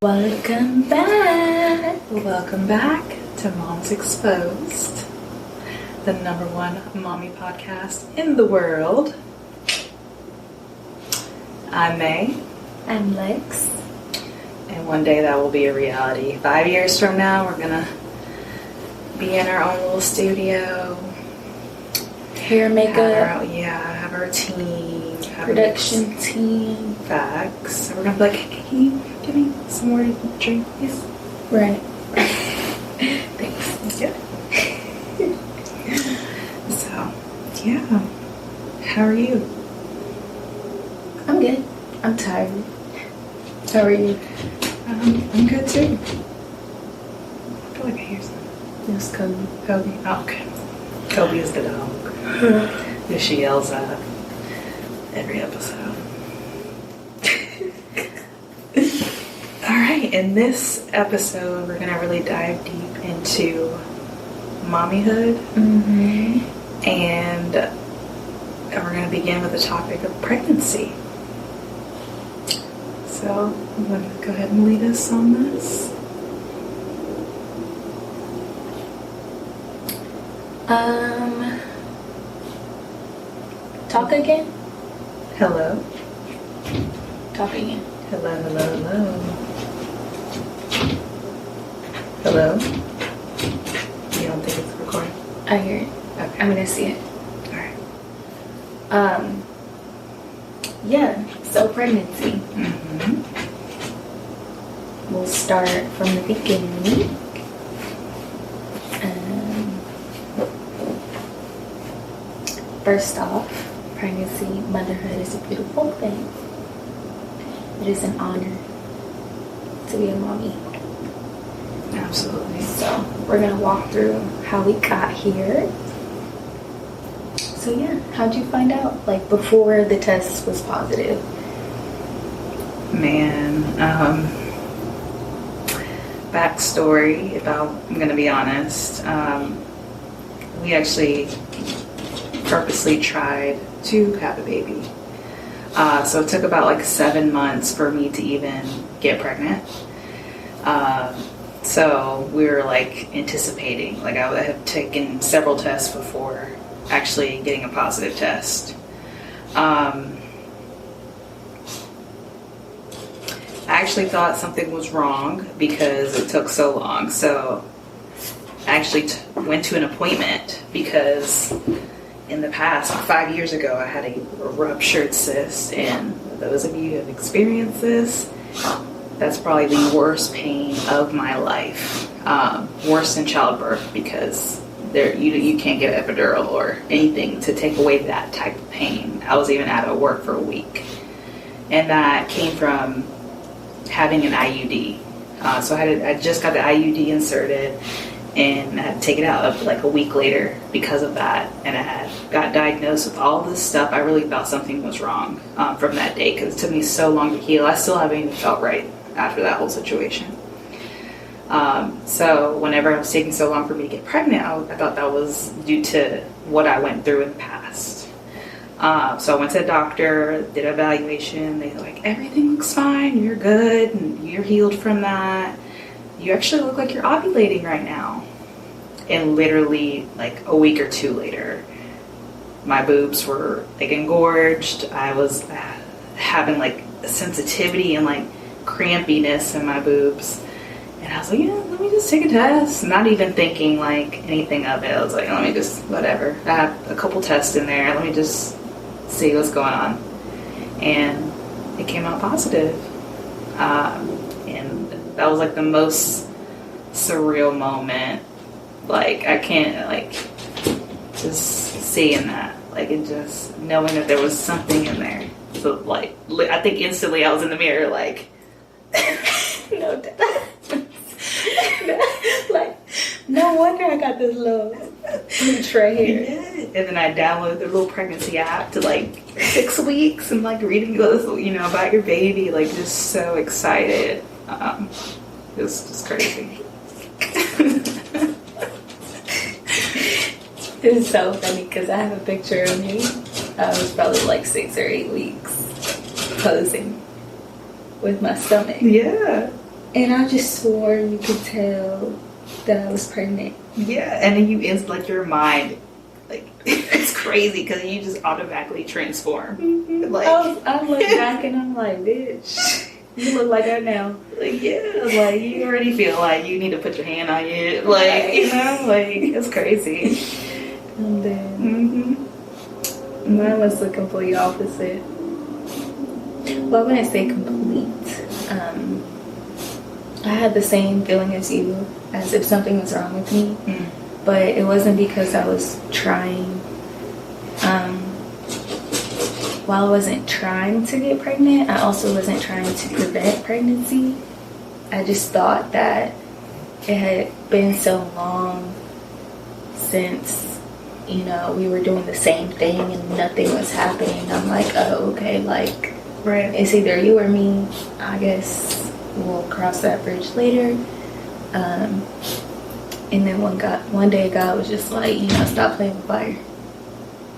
Welcome back. Welcome back to Moms Exposed, the #1 mommy podcast in the world. I'm May. I'm Lex. And one day that will be a reality. 5 years from now, we're gonna be in our own little studio. Hair, makeup. Have our team. Production team. Facts. And we're gonna be like, can you give me some more to drink, please? Right. Thanks. Yeah. So, yeah. How are you? I'm good. I'm tired. How are you? I'm good too. I feel like I hear something. It's Kobe. Kobe. Oh, okay. Kobe is the dog that she yells at every episode. Alright, in this episode, we're going to really dive deep into mommyhood. Mm-hmm. And we're going to begin with the topic of pregnancy. So, I'm going to go ahead and lead us on this. Talk again? Hello? Talk again. Hello, hello, hello. Hello? You don't think it's recording? I hear it. Okay. I'm gonna see it. Alright. Yeah, so pregnancy. Mm-hmm. We'll start from the beginning. First off, pregnancy, motherhood is a beautiful thing. It is an honor to be a mommy. Absolutely. So we're gonna walk through how we got here. So yeah, how'd you find out? Like before the test was positive? Man, backstory, I'm gonna be honest. We actually purposely tried to have a baby. So it took about like 7 months for me to even get pregnant. So we were like anticipating, like I had taken several tests before actually getting a positive test. I actually thought something was wrong because it took so long. So I actually went to an appointment because in the past, 5 years ago, I had a ruptured cyst, and those of you who have experienced this, that's probably the worst pain of my life. Worse than childbirth, because you can't get epidural or anything to take away that type of pain. I was even out of work for a week. And that came from having an IUD. So I just got the IUD inserted, and I had to take it out like a week later because of that. And I got diagnosed with all this stuff. I really thought something was wrong from that day because it took me so long to heal. I still haven't even felt right after that whole situation. So whenever it was taking so long for me to get pregnant, I thought that was due to what I went through in the past. So I went to the doctor, did an evaluation. They were like, everything looks fine. You're good. And you're healed from that. You actually look like you're ovulating right now. And literally like a week or two later, my boobs were like engorged. I was having like sensitivity and like crampiness in my boobs. And I was like, yeah, let me just take a test. Not even thinking like anything of it. I was like, let me just, whatever. I have a couple tests in there. Let me just see what's going on. And it came out positive. And that was like the most surreal moment. Like I can't like just seeing that. Like it just knowing that there was something in there. So like I think instantly I was in the mirror like no like no wonder I got this little tray here. Yeah. And then I downloaded the little pregnancy app to like 6 weeks and like reading this, about your baby, like just so excited. It was just crazy. It's so funny because I have a picture of me. I was probably like 6 or 8 weeks posing with my stomach. Yeah. And I just swore you could tell that I was pregnant. Yeah, and then it's like your mind, like, it's crazy because you just automatically transform. Mm-hmm. Like, I look back and I'm like, bitch, you look like her now. Like, yeah, like, you already feel like you need to put your hand on it. Like, you know, like, it's crazy. And then mine was the complete opposite. Well, I wouldn't say complete. I had the same feeling as you, as if something was wrong with me. But it wasn't because I was trying. While I wasn't trying to get pregnant, I also wasn't trying to prevent pregnancy. I just thought that it had been so long since, you know, we were doing the same thing and nothing was happening. I'm like, oh, okay, like, Right. it's either you or me. I guess we'll cross that bridge later. And then one day God was just like, you know, stop playing with fire.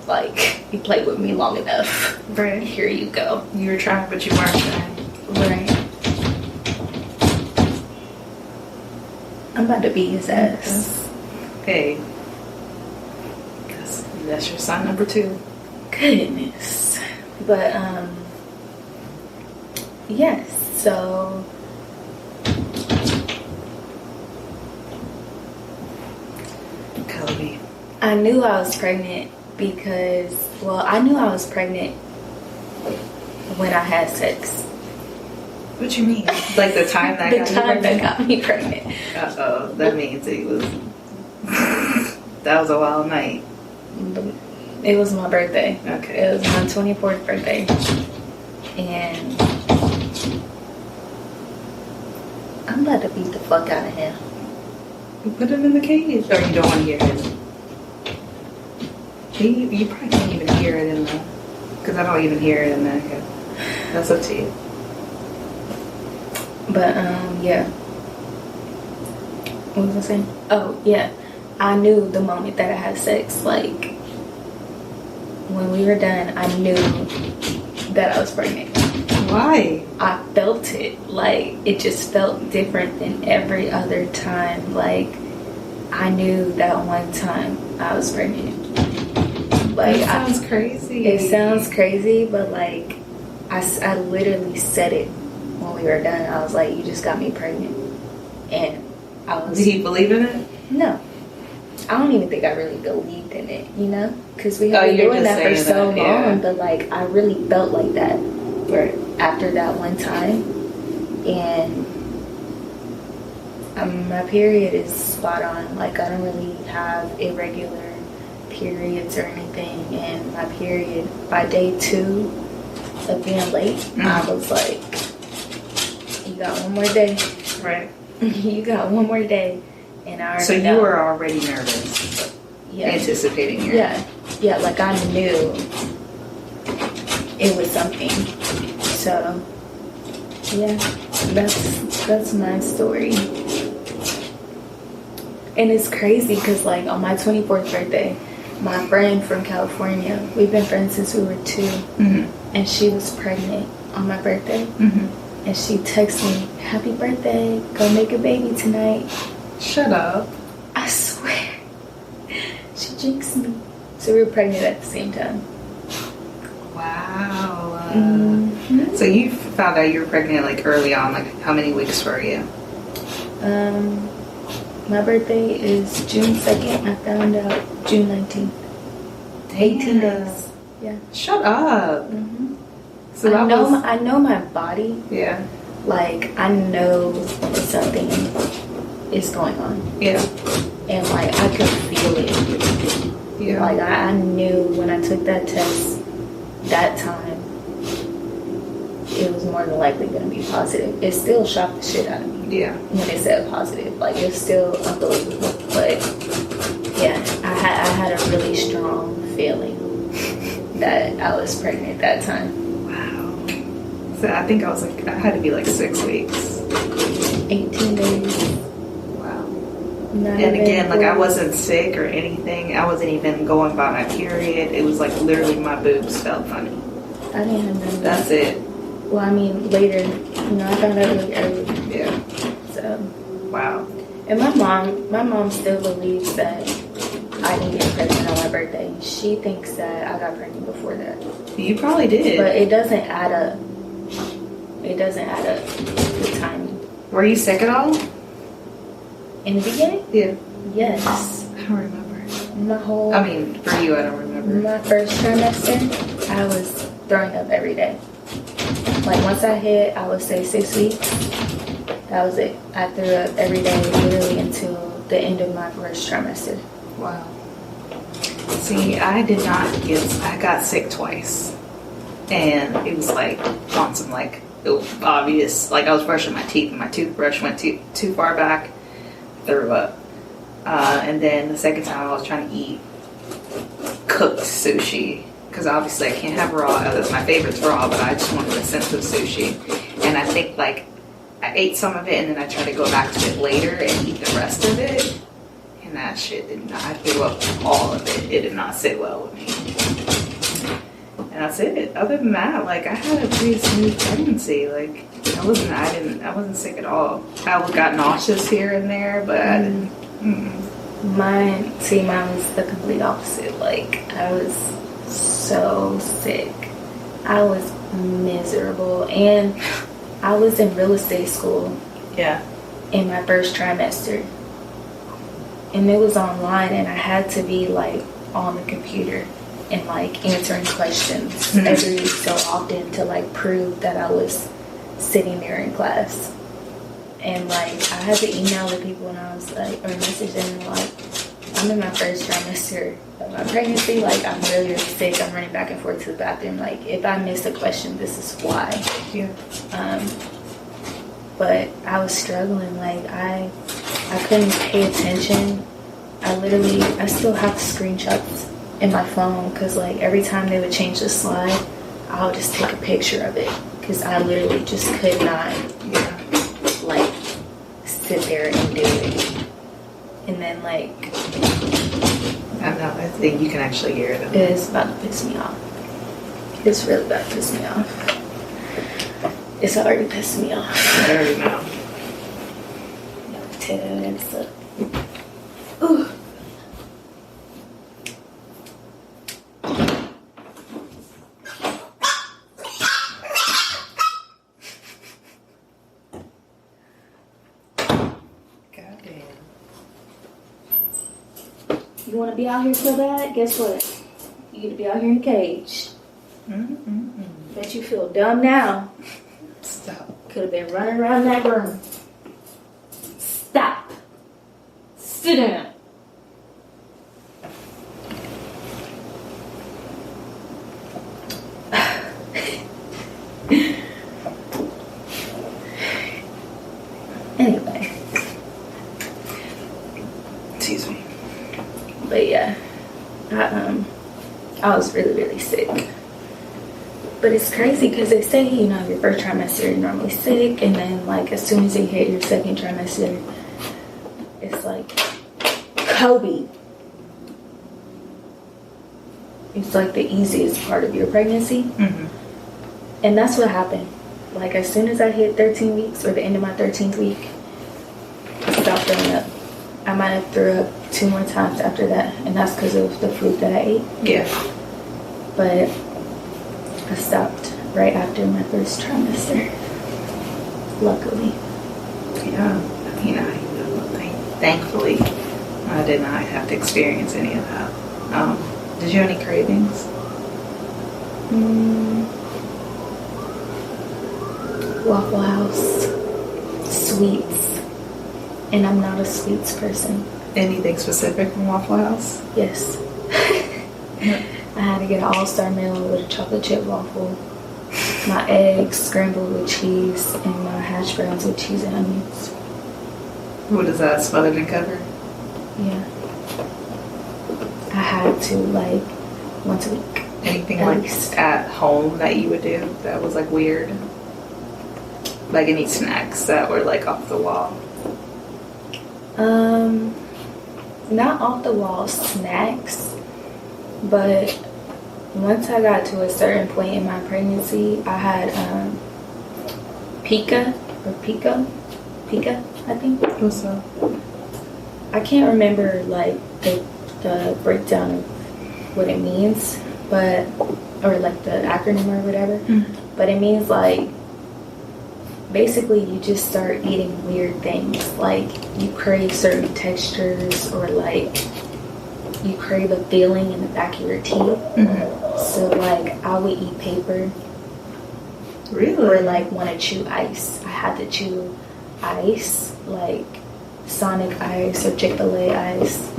Like, you played with me long enough. Right. Here you go. You were trying, but you weren't trying. Right. I'm about to beat his ass. Hey. That's your sign number 2. Goodness. But, yes, so Kobe. I knew I was pregnant because, well, I knew I was pregnant when I had sex. What you mean? Like the time that The time that got me pregnant. Uh-oh. That means it was... that was a wild night. It was my birthday. Okay. It was my 24th birthday. And I'm about to beat the fuck out of him. Put him in the cage. Or you don't want to hear it. You probably can't even hear it in the... Because I don't even hear it in the... That's up to you. But, yeah. What was I saying? Oh, yeah. I knew the moment that I had sex, like, when we were done, I knew that I was pregnant. Why? I felt it. Like, it just felt different than every other time. Like, I knew that one time I was pregnant. Like, that sounds crazy. It sounds crazy, but, like, I literally said it when we were done. I was like, you just got me pregnant. And I was... Did he believe in it? No. I don't even think I really believed in it, you know? Because we had been doing that for so long, yeah. but, like, I really felt like that Right. after that one time. And my period is spot on. Like, I don't really have irregular periods or anything. And my period, by day 2 of being late, I was like, you got one more day. Right. You got one more day. And I already So you know. were already nervous. Yeah. Anticipating your... Yeah, like I knew it was something. So, yeah, that's my story. And it's crazy because, like, on my 24th birthday, my friend from California, we've been friends since we were 2, and she was pregnant on my birthday. And she texted me, happy birthday, go make a baby tonight. Shut up. I swear. She jinxed me. So we were pregnant at the same time. Wow. So you found out you were pregnant, like, early on. Like, how many weeks were you? My birthday is June 2nd. I found out June 19th. 18 days. Yeah. Shut up. So I know my body. Yeah. Like, I know something is going on. Yeah. And, like, I could feel it. Yeah. Like, I knew when I took that test that time, it was more than likely going to be positive. It still shocked the shit out of me. Yeah. When it said positive. Like, it's still unbelievable. But, yeah, I had a really strong feeling that I was pregnant that time. Wow. So I think I had to be like 6 weeks. 18 days. Wow. Not And again, even like, I 4. wasn't sick or anything. I wasn't even going by my period. It was like literally my boobs felt funny. I didn't have none of that. That's it. Well, I mean, later. I found out really early. Yeah. So. Wow. And my mom still believes that I didn't get pregnant on my birthday. She thinks that I got pregnant before that. You probably did. But it doesn't add up. It doesn't add up, the timing. Were you sick at all? In the beginning? Yeah. Yes. I don't remember. I mean, for you, I don't remember. My first trimester, I was throwing up every day. Like, once I hit, I would say 6 weeks. That was it. I threw up every day, literally until the end of my first trimester. Wow. See, I got sick twice. And it was like on some like obvious, like I was brushing my teeth and my toothbrush went too far back, threw up. And then the second time I was trying to eat cooked sushi, because obviously I can't have raw. That's my favorite's raw, but I just wanted a sense of sushi. And I think like I ate some of it and then I tried to go back to it later and eat the rest of it. And that shit did not, I threw up all of it. It did not sit well with me. And that's it. Other than that, like I had a pretty smooth pregnancy. Like I wasn't sick at all. I got nauseous here and there, but I didn't. Mine was the complete opposite. Like I was so sick. I was miserable, and I was in real estate school. Yeah. In my first trimester, and it was online, and I had to be like on the computer and like answering questions every so often to like prove that I was sitting there in class. And like I had to email the people, and I was like, or message them like, I'm in my first trimester of my pregnancy. Like I'm really, really sick. I'm running back and forth to the bathroom. Like if I miss a question, this is why. Yeah. But I was struggling. Like I couldn't pay attention. I still have screenshots in my phone, because like every time they would change the slide, I would just take a picture of it, because I literally just could not like sit there and do it. And then like I think you can actually hear it. It's about to piss me off. It's really about to piss me off. It's already pissed me off. I already know. 10 minutes up. Ooh. You want to be out here so bad? Guess what? You get to be out here in a cage. Bet you feel dumb now. Stop. Could have been running around that room. Stop. Sit down. Anyway. Excuse me. But yeah, I was really, really sick. But it's crazy because they say, your first trimester you're normally sick, and then like as soon as you hit your second trimester, it's like Kobe. It's like the easiest part of your pregnancy. And that's what happened. Like as soon as I hit 13 weeks, or the end of my 13th week, I stopped throwing up. I might have threw up 2 more times after that, and that's because of the food that I ate. Yeah. But I stopped right after my first trimester, luckily. Yeah. I mean, thankfully, I did not have to experience any of that. Did you have any cravings? Waffle House, sweets, and I'm not a sweets person. Anything specific from Waffle House? Yes. I had to get an all-star meal with a chocolate chip waffle, my eggs scrambled with cheese, and my hash browns with cheese and onions. What is that, smothered and covered? Yeah. I had to, like, once a week. Anything like at home that you would do that was like weird? Like any snacks that were like off the wall? Not off the wall snacks, but once I got to a certain point in my pregnancy, I had Pica or Pica, I think. What's up? I can't remember like the breakdown of what it means, but or like the acronym or whatever. But it means like basically you just start eating weird things, like you crave certain textures, or like you crave a feeling in the back of your teeth. So like I would eat paper. Really? Or like want to chew ice. I had to chew ice, like Sonic ice or Chick-fil-A ice,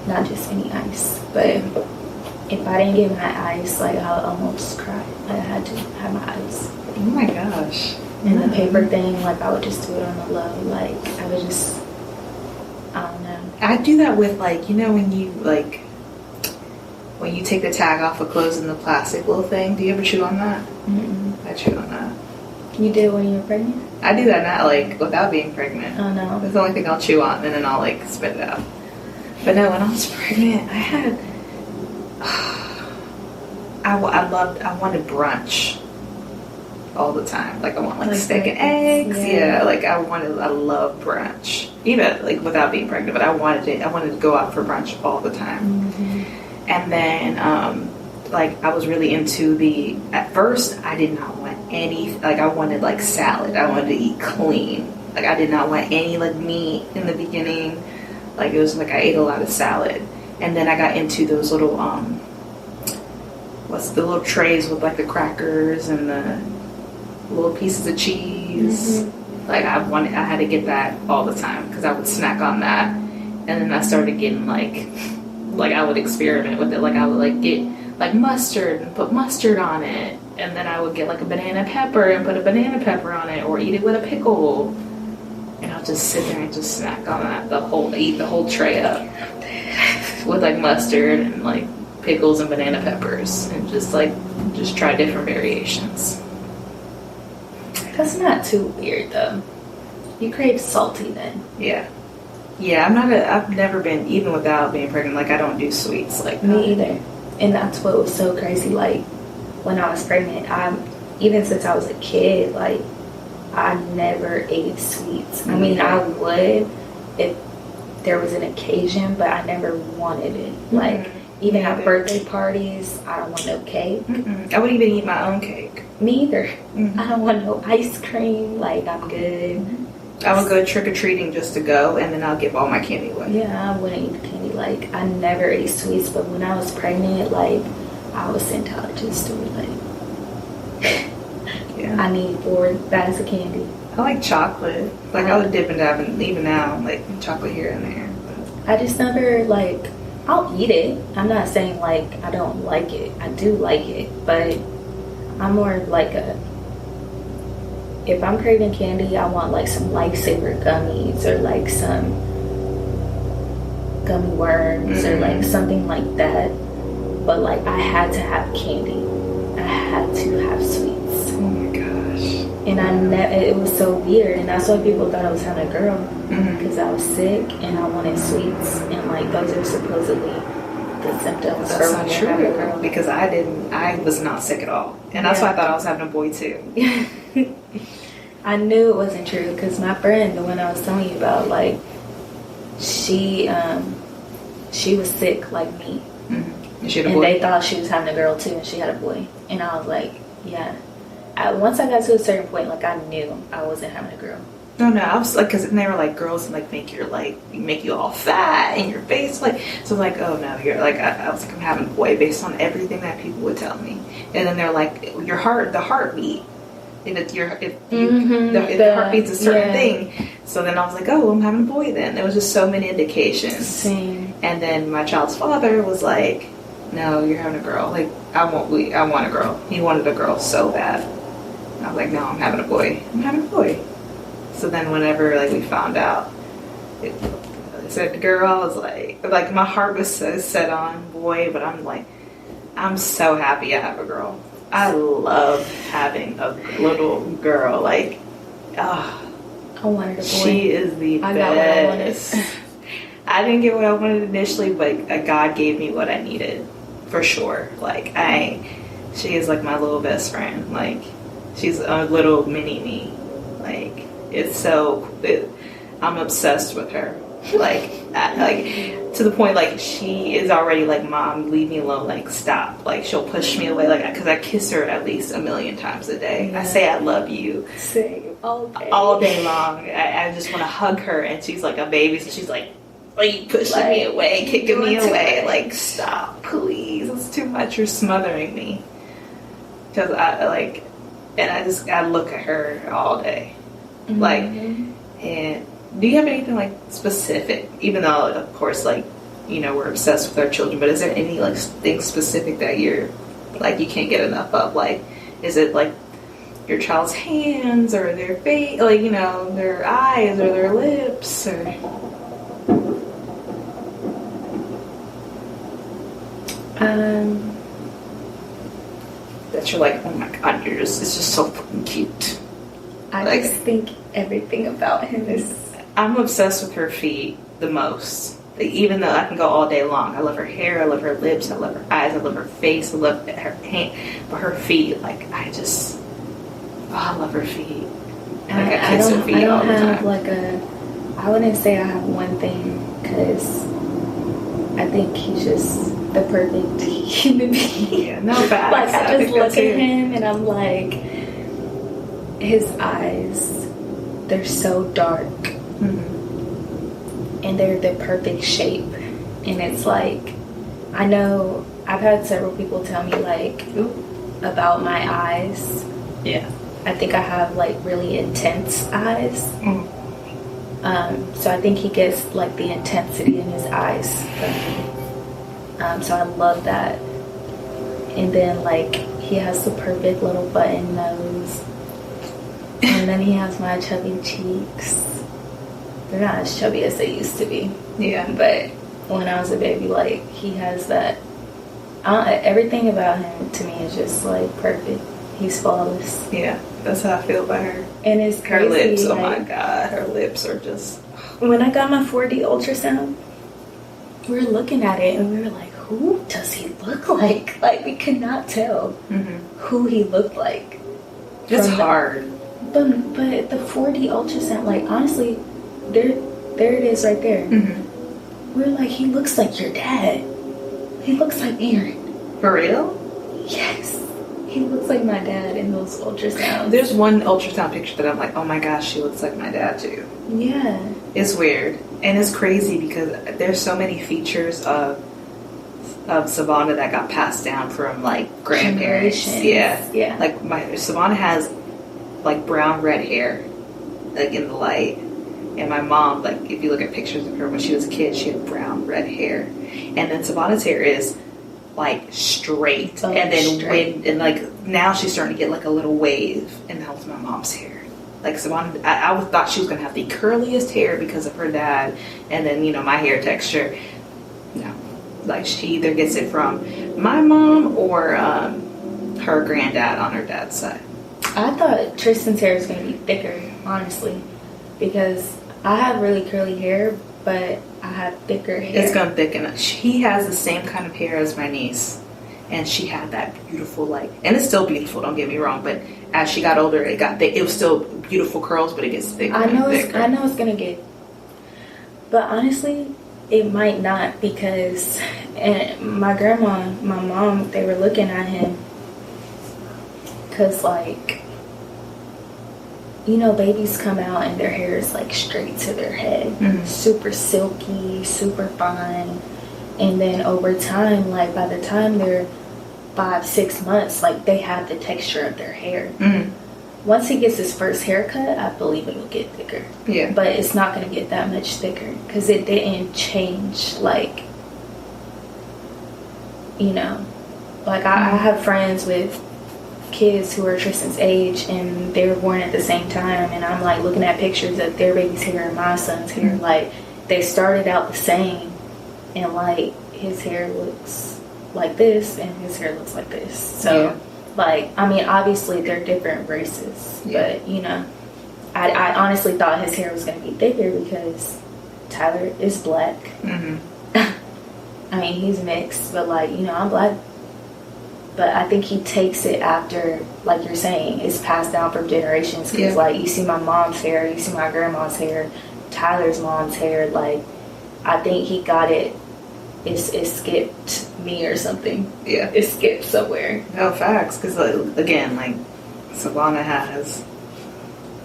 not just any ice. But if I didn't get my ice, like I would almost cry. Like I had to have my ice. Oh my gosh. And the paper thing, like I would just do it on the low. Like I would just, I don't know. I do that with like, you know, when you like, when you take the tag off of clothes in the plastic little thing, do you ever chew on that? I chew on that. You did when you were pregnant? I do that now, like without being pregnant. Oh no. That's the only thing I'll chew on, and then I'll like spit it out. But no, when I was pregnant, I had, I wanted brunch all the time. Like I want like steak and eggs. Yeah. Like I love brunch. Even like without being pregnant, but I wanted to go out for brunch all the time. And then like I was really into at first I did not want any, like I wanted like salad. I wanted to eat clean. Like I did not want any like meat in the beginning. Like it was like I ate a lot of salad. And then I got into those little what's the little trays with like the crackers and the little pieces of cheese. Like I had to get that all the time because I would snack on that. And then I started getting like I would experiment with it. Like I would like get like mustard and put mustard on it, and then I would get like a banana pepper and put a banana pepper on it, or eat it with a pickle. And I'll just sit there and just snack on that eat the whole tray up with like mustard and like pickles and banana peppers, and just try different variations. That's not too weird though. You crave salty then. Yeah, I've never been, even without being pregnant, like I don't do sweets like that. Me either. And that's what was so crazy. Like when I was pregnant, even since I was a kid, like I never ate sweets. I mean, I would if there was an occasion, but I never wanted it. Like even at birthday parties, I don't want no cake. I wouldn't even eat my own cake. Me either. I don't want no ice cream. Like I'm good. I would go trick-or-treating just to go, and then I'll give all my candy away. Yeah, I wouldn't eat candy. Like, I never ate sweets, but when I was pregnant, like, I was sent out to the store, like, I need 4 bags of candy. I like chocolate. Like, I would dip and dab, and even now, like, chocolate here and there. But I just never, like, I'll eat it. I'm not saying, like, I don't like it. I do like it, but I'm more like if I'm craving candy, I want like some Lifesaver gummies or like some gummy worms or like something like that. But like I had to have candy. I had to have sweets. Oh my gosh. And it was so weird. And that's why people thought I was having a girl. Because I was sick and I wanted sweets. And like those are supposedly the symptoms. That's not true. Because I was not sick at all. And that's why I thought I was having a boy too. I knew it wasn't true because my friend, the one I was telling you about, like, she was sick like me. And they thought she was having a girl too, and she had a boy. And I was like, yeah. Once I got to a certain point, like, I knew I wasn't having a girl. No, I was like, because they were like, girls like make you all fat in your face, like, so like, oh no, you're like, I was like, I'm having a boy based on everything that people would tell me. And then they're like, the heartbeat. If the heart beats a certain thing, so then I was like, oh, I'm having a boy then. There was just so many indications. Same. And then my child's father was like, no, you're having a girl. Like, I want a girl. He wanted a girl so bad. And I was like, no, I'm having a boy. So then whenever like we found out it said girl, I was like my heart was so set on boy, but I'm like, I'm so happy I have a girl. I love having a little girl. Like, I wanted a boy. She is the best. Got what I wanted. I didn't get what I wanted initially, but God gave me what I needed, for sure. Like, she is like my little best friend. Like, she's a little mini me. Like, I'm obsessed with her. Like to the point, like, she is already like, Mom, leave me alone, like, stop. Like, she'll push me away, like, because I kiss her at least 1,000,000 times a day. I say I love you. Same. All day long. I just want to hug her, and she's like a baby, so she's like pushing me away, kicking me away. Like, stop, please. It's too much. You're smothering me. Because I look at her all day. Like, and do you have anything like specific, even though of course, like, you know, we're obsessed with our children, but is there any like thing specific that you're like, you can't get enough of? Like, is it like your child's hands, or their face, like, you know, their eyes or their lips, or that you're like, oh my God, it's just so fucking cute. I just think everything about him is... I'm obsessed with her feet the most. Like, even though I can go all day long. I love her hair, I love her lips, I love her eyes, I love her face, I love her hand. But her feet, like, I love her feet. Like, I kiss her feet all the time. I wouldn't say I have one thing, because I think he's just the perfect human being. Yeah, no facts. Like, I just look at him and I'm like, his eyes, they're so dark. And they're the perfect shape. And it's like, I know I've had several people tell me, like, about my eyes. Yeah. I think I have, like, really intense eyes. So I think he gets, like, the intensity in his eyes from me. So I love that. And then, like, he has the perfect little button nose. And then he has my chubby cheeks. They're not as chubby as they used to be. Yeah. But when I was a baby, like, he has that... everything about him, to me, is just, like, perfect. He's flawless. Yeah, that's how I feel about her. And it's crazy. Her lips, oh my God. Her lips are just... When I got my 4D ultrasound, we were looking at it, and we were like, who does he look like? Like, we could not tell who he looked like. It's hard. But the 4D ultrasound, like, honestly... There it is right there. We're like, he looks like your dad. He looks like Aaron. For real? Yes. He looks like my dad in those ultrasounds. There's one ultrasound picture that I'm like, oh my gosh, she looks like my dad too. Yeah. It's weird. And it's crazy because there's so many features of Savannah that got passed down from, like, grandparents. Yeah. Like, Savannah has, like, brown red hair, like, in the light. And my mom, like, if you look at pictures of her when she was a kid, she had brown red hair. And then Savannah's hair is, like, straight. And then like, now she's starting to get, like, a little wave. And that was my mom's hair. Like, Savannah, I thought she was going to have the curliest hair because of her dad. And then, you know, my hair texture. No. Like, she either gets it from my mom or her granddad on her dad's side. I thought Tristan's hair was going to be thicker, honestly. Because I have really curly hair, but I have thicker hair. It's gonna thicken. He has the same kind of hair as my niece, and she had that beautiful, like, and it's still beautiful. Don't get me wrong, but as she got older, it got thick. It was still beautiful curls, but it gets thicker. I know it's gonna get, but honestly, it might not, because my grandma, my mom, they were looking at him, cause, like, you know, babies come out and their hair is, like, straight to their head. Super silky, super fine. And then over time, like, by the time they're 5-6 months, like, they have the texture of their hair. Once he gets his first haircut, I believe it'll get thicker. Yeah. But it's not going to get that much thicker because it didn't change, like, you know. Like, I have friends with kids who are Tristan's age, and they were born at the same time, and I'm, like, looking at pictures of their baby's hair and my son's hair. Like, they started out the same, and, like, his hair looks like this and his hair looks like this. So like, I mean, obviously they're different races, but, you know, I honestly thought his hair was going to be thicker because Tyler is black. I mean, he's mixed, but, like, you know, I'm black. But I think he takes it after, like you're saying, it's passed down from generations. Because, like, you see my mom's hair, you see my grandma's hair, Tyler's mom's hair. Like, I think he got it. It skipped me or something. Yeah. It skipped somewhere. No, facts. Because, again, like, Savannah has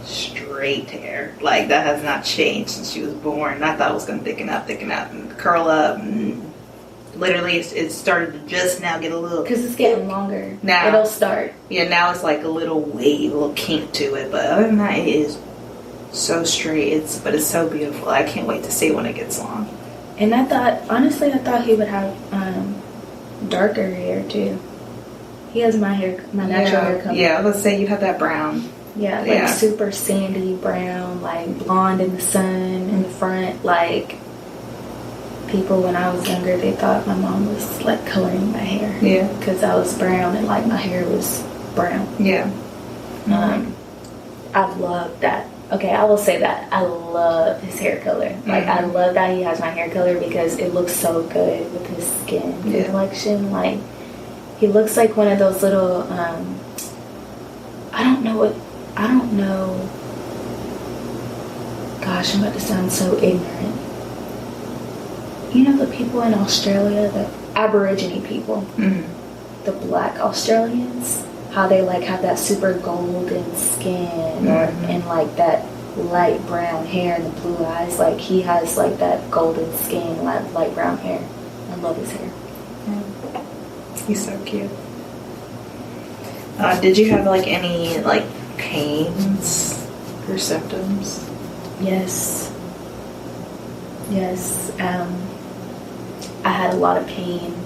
straight hair. Like, that has not changed since she was born. I thought it was going to thicken up, and curl up. And literally, it started to just now get a little... Because it's getting longer. Now. It'll start. Yeah, now it's like a little wave, a little kink to it. But other than that, it is so straight. But it's so beautiful. I can't wait to see when it gets long. And I thought he would have darker hair, too. He has my natural hair color. Yeah, let's say you have that brown. Yeah, like super sandy brown, like blonde in the sun in the front. Like, people when I was younger, they thought my mom was like coloring my hair. Yeah. Because I was brown and like my hair was brown. Yeah. I love that. Okay, I will say that. I love his hair color. Like, I love that he has my hair color because it looks so good with his skin complexion. Like, he looks like one of those little, I don't know. Gosh, I'm about to sound so ignorant. You know the people in Australia, the Aborigine people, the black Australians, how they like have that super golden skin and like that light brown hair and the blue eyes. Like, he has like that golden skin, light brown hair. I love his hair. He's so cute. Did you have like any like pains or symptoms? Yes. I had a lot of pain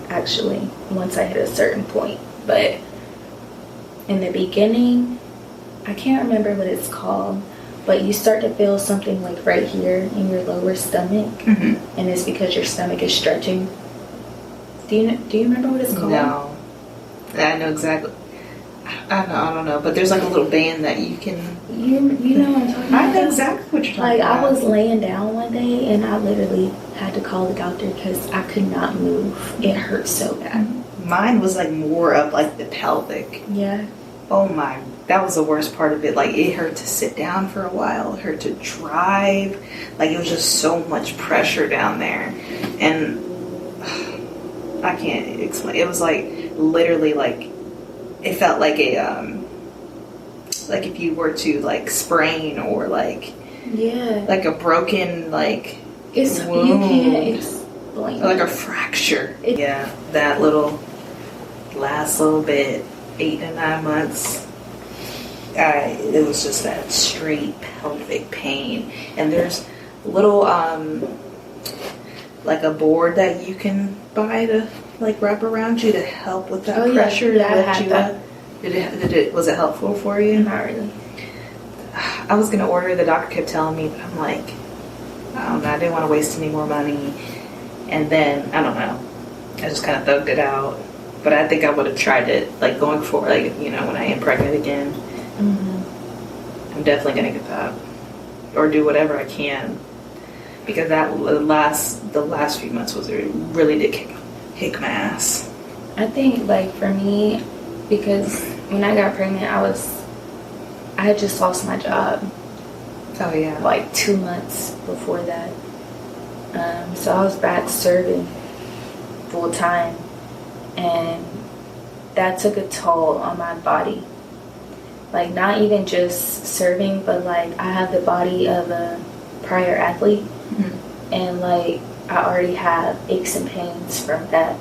actually once I hit a certain point, but in the beginning, I can't remember what it's called, but you start to feel something like right here in your lower stomach, and it's because your stomach is stretching. Do you remember what it's called? No, I know exactly. I don't know, but there's like a little band that you can. You know what I'm talking about? I know exactly what you're talking about. Like, I was laying down one day and I literally had to call the doctor because I could not move. It hurt so bad. Mine was like more of like the pelvic. Yeah. Oh my, that was the worst part of it. Like, it hurt to sit down for a while. It hurt to drive. Like, it was just so much pressure down there, and I can't explain. It was like literally like. It felt like like if you were to like sprain or like like a broken like wound. You can't explain. Or like a fracture. That little last little bit, 8 to 9 months. It was just that straight pelvic pain, and there's little like a board that you can buy to like wrap around you to help with that pressure. Yeah, I had that. Was it helpful for you? Not really. I was gonna order. The doctor kept telling me, but I'm like, I don't know. I didn't want to waste any more money, and then I don't know. I just kind of thugged it out. But I think I would have tried it, like going forward, like when I am pregnant again. I'm definitely gonna get that, or do whatever I can, because the last few months really did kick my ass. I think, like, for me, because when I got pregnant, I had just lost my job. Oh yeah. Like 2 months before that. So I was back serving full time, and that took a toll on my body. Like, not even just serving, but like I have the body of a prior athlete, and like I already have aches and pains from that.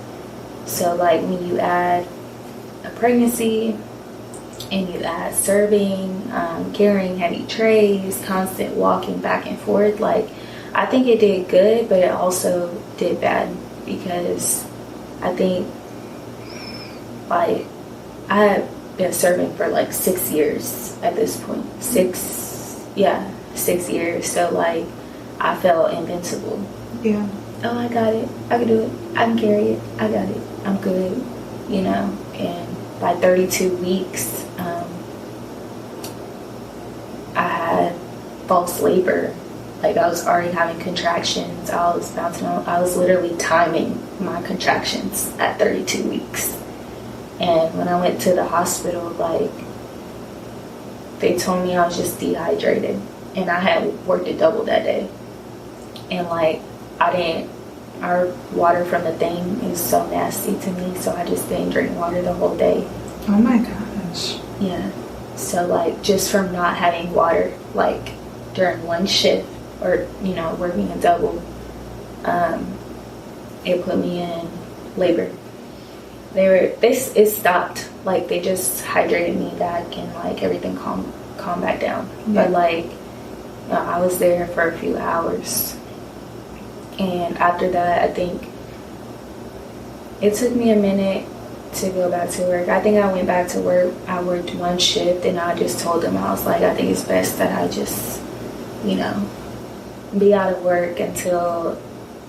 So like when you add a pregnancy and you add serving, carrying heavy trays, constant walking back and forth, like I think it did good, but it also did bad, because I think like I had been serving for like 6 years at this point. 6 years. So like I felt invincible. Yeah. Oh, I got it. I can do it. I can carry it. I got it. I'm good. And by 32 weeks, I had false labor. Like, I was already having contractions. I was literally timing my contractions at 32 weeks. And when I went to the hospital, like, they told me I was just dehydrated. And I had worked a double that day. And, like, our water from the thing is so nasty to me, so I just didn't drink water the whole day. Oh my gosh. Yeah. So, like, just from not having water, like, during one shift, or, you know, working a double, it put me in labor. It stopped. Like, they just hydrated me back, and, like, everything calmed back down. Yeah. But, like, you know, I was there for a few hours. And after that, I think it took me a minute to go back to work. I think I went back to work. I worked one shift, and I just told them, I was like, I think it's best that I just, you know, be out of work until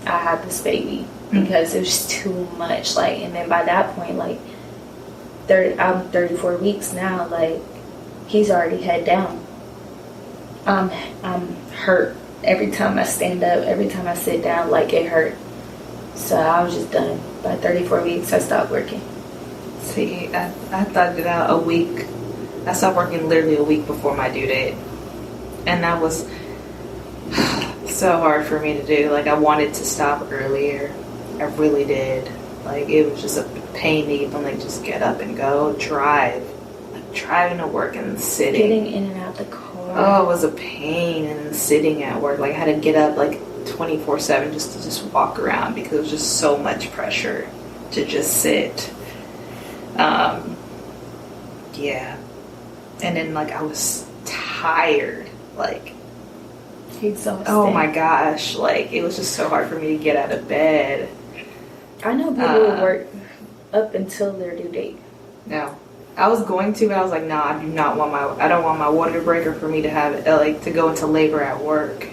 I have this baby, because it was too much. Like, and then by that point, like, I'm 34 weeks now. Like, he's already head down. I'm hurt every time I stand up, every time I sit down. Like, it hurt. So I was just done. By 34 weeks, I stopped working. See, I thought it out a week. I stopped working literally a week before my due date, and that was so hard for me to do. Like, I wanted to stop earlier. I really did. Like, it was just a pain to even, like, just get up and go drive. Like, driving to work and sitting. Getting in and out the car. Oh, it was a pain. And then sitting at work. Like, I had to get up, like, 24/7 just to just walk around, because it was just so much pressure to just sit. Yeah. And then, like, I was tired. Like, exhausted. Oh my gosh. Like, it was just so hard for me to get out of bed. I know people would work up until their due date. No. I was going to, but I was like, nah, I don't want my water to break, or for me to have, like, to go into labor at work.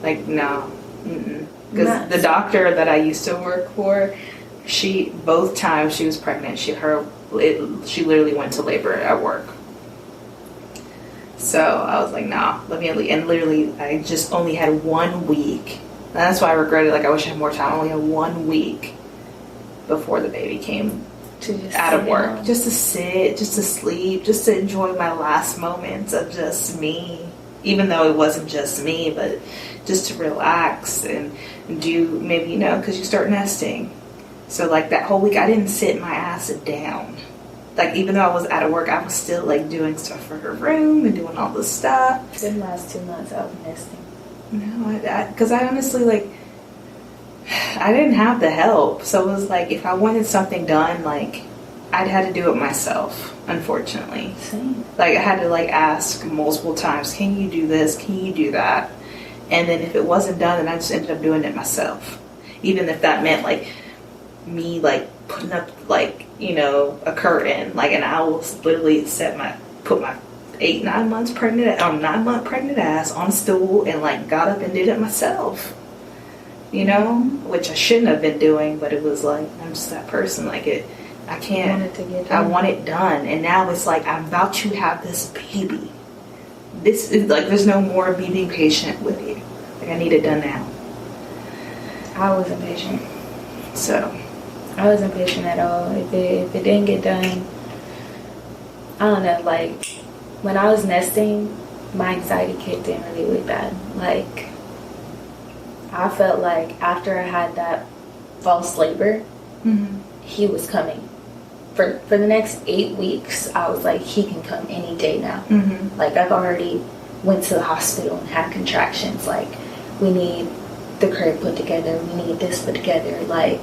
Like, no. Because the doctor that I used to work for, both times she was pregnant, she literally went to labor at work. So I was like, nah, let me, and literally I just only had 1 week. And that's why I regretted, like, I wish I had more time. I only had 1 week before the baby came out of work. Just to sit, just to sleep, just to enjoy my last moments of just me. Even though it wasn't just me, but just to relax and do, maybe, you know, because you start nesting. So, like, that whole week I didn't sit my ass down. Like, even though I was out of work, I was still, like, doing stuff for her room and doing all this stuff. The last 2 months I was nesting. No, because I honestly, like, I didn't have the help. So it was like, if I wanted something done, like, I'd had to do it myself, unfortunately. Same. Like, I had to, like, ask multiple times, can you do this? Can you do that? And then if it wasn't done, then I just ended up doing it myself. Even if that meant, like, me, like, putting up, like, you know, a curtain. Like, and I will literally put my 9 month pregnant ass on a stool and, like, got up and did it myself. You know? Which I shouldn't have been doing, but it was like, I'm just that person. Like, I can't. I want it done. And now it's like, I'm about to have this baby. This is like, there's no more me being patient with you. Like, I need it done now. I wasn't patient. So. I wasn't patient at all. If it didn't get done, I don't know, like, when I was nesting, my anxiety kicked in really, really bad. Like, I felt like after I had that false labor, he was coming. For the next 8 weeks, I was like, he can come any day now. Like, I've already went to the hospital and had contractions. Like, we need the crib put together. We need this put together. Like,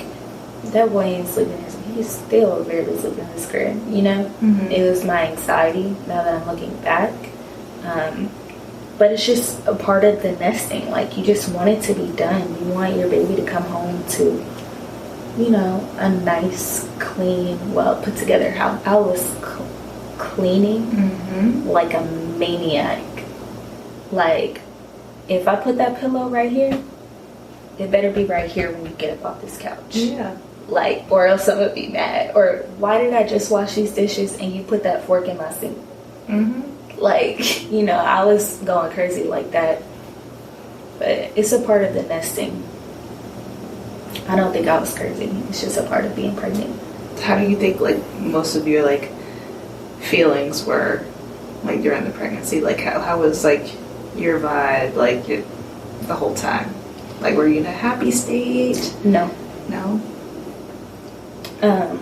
that boy ain't sleeping in his, he's still barely sleeping in his crib, you know? It was my anxiety, now that I'm looking back. But it's just a part of the nesting. Like, you just want it to be done. You want your baby to come home to, you know, a nice, clean, well put together house. I was cleaning like a maniac. Like, if I put that pillow right here, it better be right here when you get up off this couch. Yeah. Like, or else someone would be mad. Or, why did I just wash these dishes and you put that fork in my sink? Like, you know, I was going crazy like that. But it's a part of the nesting. I don't think I was crazy. It's just a part of being pregnant. How do you think, like, most of your, like, feelings were, like, during the pregnancy? Like, how was, like, your vibe, like, the whole time? Like, were you in a happy state? No. No? And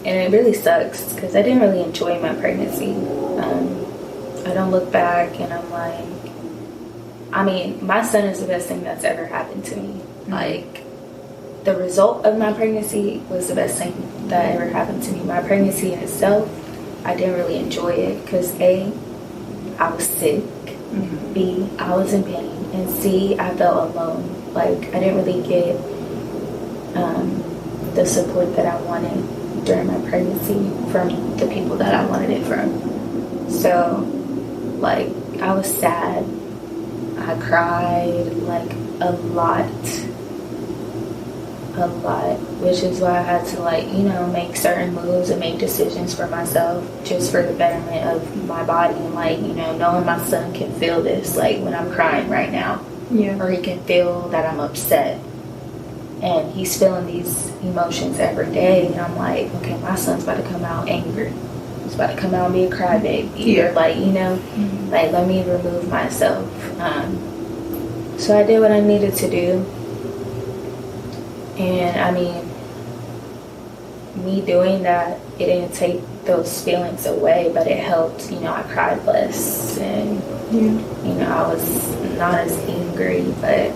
it really sucks because I didn't really enjoy my pregnancy. I don't look back and I'm like, I mean, my son is the best thing that's ever happened to me. Mm-hmm. Like, the result of my pregnancy was the best thing that ever happened to me. My pregnancy in itself, I didn't really enjoy it because A, I was sick. Mm-hmm. B, I was in pain. And C, I felt alone. Like, I didn't really get the support that I wanted during my pregnancy from the people that I wanted it from. So, like, I was sad. I cried, like, a lot, which is why I had to, like, you know, make certain moves and make decisions for myself just for the betterment of my body and, like, you know, knowing my son can feel this, like, when I'm crying right now. Yeah. Or he can feel that I'm upset. And he's feeling these emotions every day. And I'm like, okay, my son's about to come out angry. He's about to come out and be a crybaby. Yeah. Or, like, you know, mm-hmm. like, let me remove myself. So I did what I needed to do. And, I mean, me doing that, it didn't take those feelings away, but it helped. You know, I cried less. And, you know, I was not as angry, but,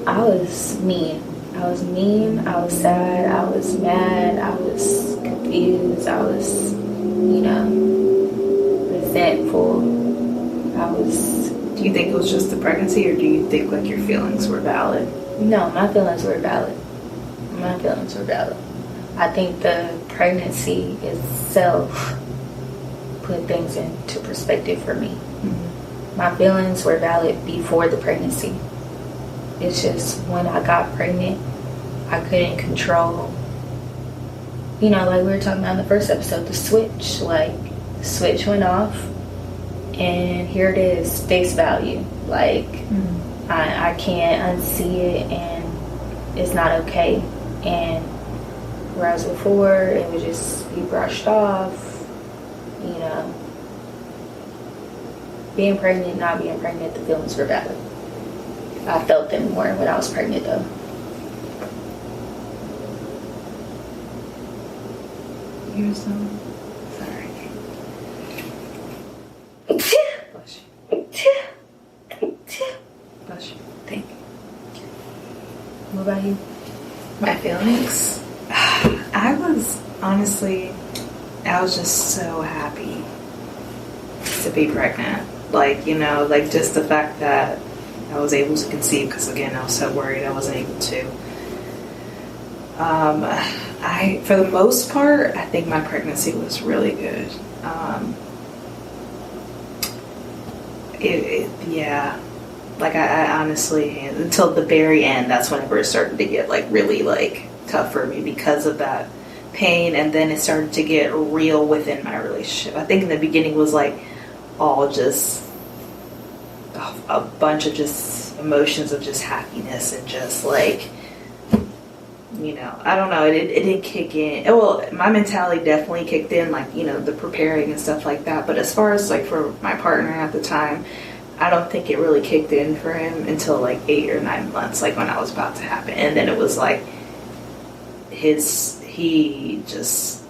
I was mean. I was mean, I was sad, I was mad, I was confused, I was, you know, resentful. Do you think it was just the pregnancy, or do you think, like, your feelings were valid? No, my feelings were valid. My feelings were valid. I think the pregnancy itself put things into perspective for me. Mm-hmm. My feelings were valid before the pregnancy. It's just when I got pregnant, I couldn't control, you know, like we were talking about in the first episode, the switch. Like, the switch went off, and here it is, face value. Like, mm-hmm. I can't unsee it, and it's not okay. And whereas before, it would just be brushed off, you know. Being pregnant, not being pregnant, the feelings were valid. I felt them more when I was pregnant, though. Here's some. Sorry. Bless you. Bless you. Thank you. What about you? My feelings? I was just so happy to be pregnant. Like, you know, like, just the fact that I was able to conceive, because, again, I was so worried I wasn't able to. For the most part, I think my pregnancy was really good. Yeah. Like, I honestly, until the very end, that's whenever it started to get, like, really, like, tough for me because of that pain, and then it started to get real within my relationship. I think in the beginning was, like, all just a bunch of just emotions of just happiness and just, like, you know, I don't know, it didn't kick in. Well, my mentality definitely kicked in, like, you know, the preparing and stuff like that, but as far as, like, for my partner at the time, I don't think it really kicked in for him until, like, 8 or 9 months, like, when I was about to happen. And then it was like he just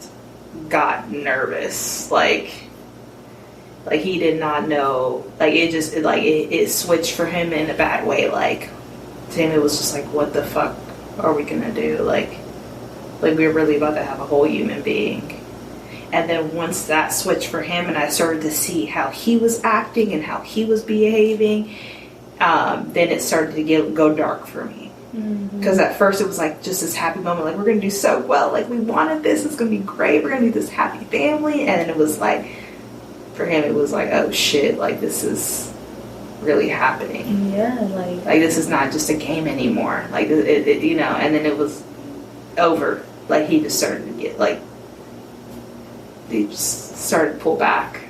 got nervous, like he did not know, like, it switched for him in a bad way. Like, to him it was just like, what the fuck are we gonna do? Like we're really about to have a whole human being. And then once that switched for him, and I started to see how he was acting and how he was behaving, then it started to go dark for me. Because at first it was like just this happy moment, like, we're gonna do so well, like, we wanted this, it's gonna be great, we're gonna be this happy family. And then it was like, for him it was like, oh shit, like, this is really happening. Yeah, like this is not just a game anymore, like, it you know. And then it was over. Like, he just started to get, like, he just started to pull back.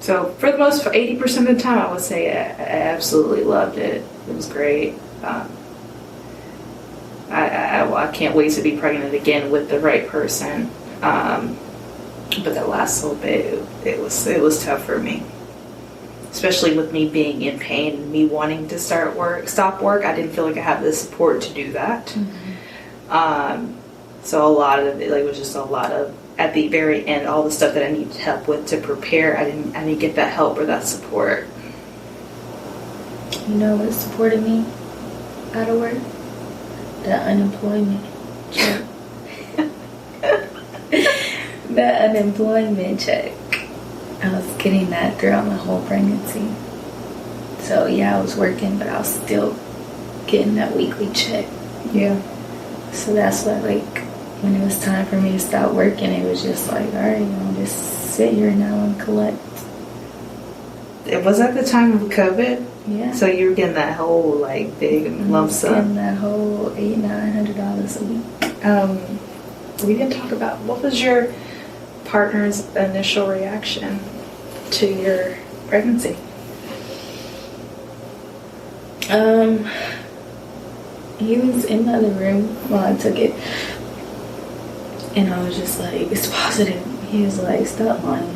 So for the most, for 80% of the time, I would say I absolutely loved it. It was great. I can't wait to be pregnant again with the right person. But that last little bit, it was tough for me, especially with me being in pain and me wanting to stop work. I didn't feel like I had the support to do that. Mm-hmm. So a lot of it, like, was just a lot of, at the very end, all the stuff that I needed help with to prepare. I didn't get that help or that support. You know what supported me out of work? The unemployment check. The unemployment check. I was getting that throughout my whole pregnancy. So yeah, I was working, but I was still getting that weekly check. Yeah. So that's why, like, when it was time for me to stop working, it was just like, all right, I'll just sit here now and collect. It was at the time of COVID. Yeah. So you were getting that whole, like, big lump sum. Getting that whole $800-900 a week. We didn't talk about, what was your partner's initial reaction to your pregnancy? He was in the other room while I took it, and I was just like, it's positive. He was like, stop lying.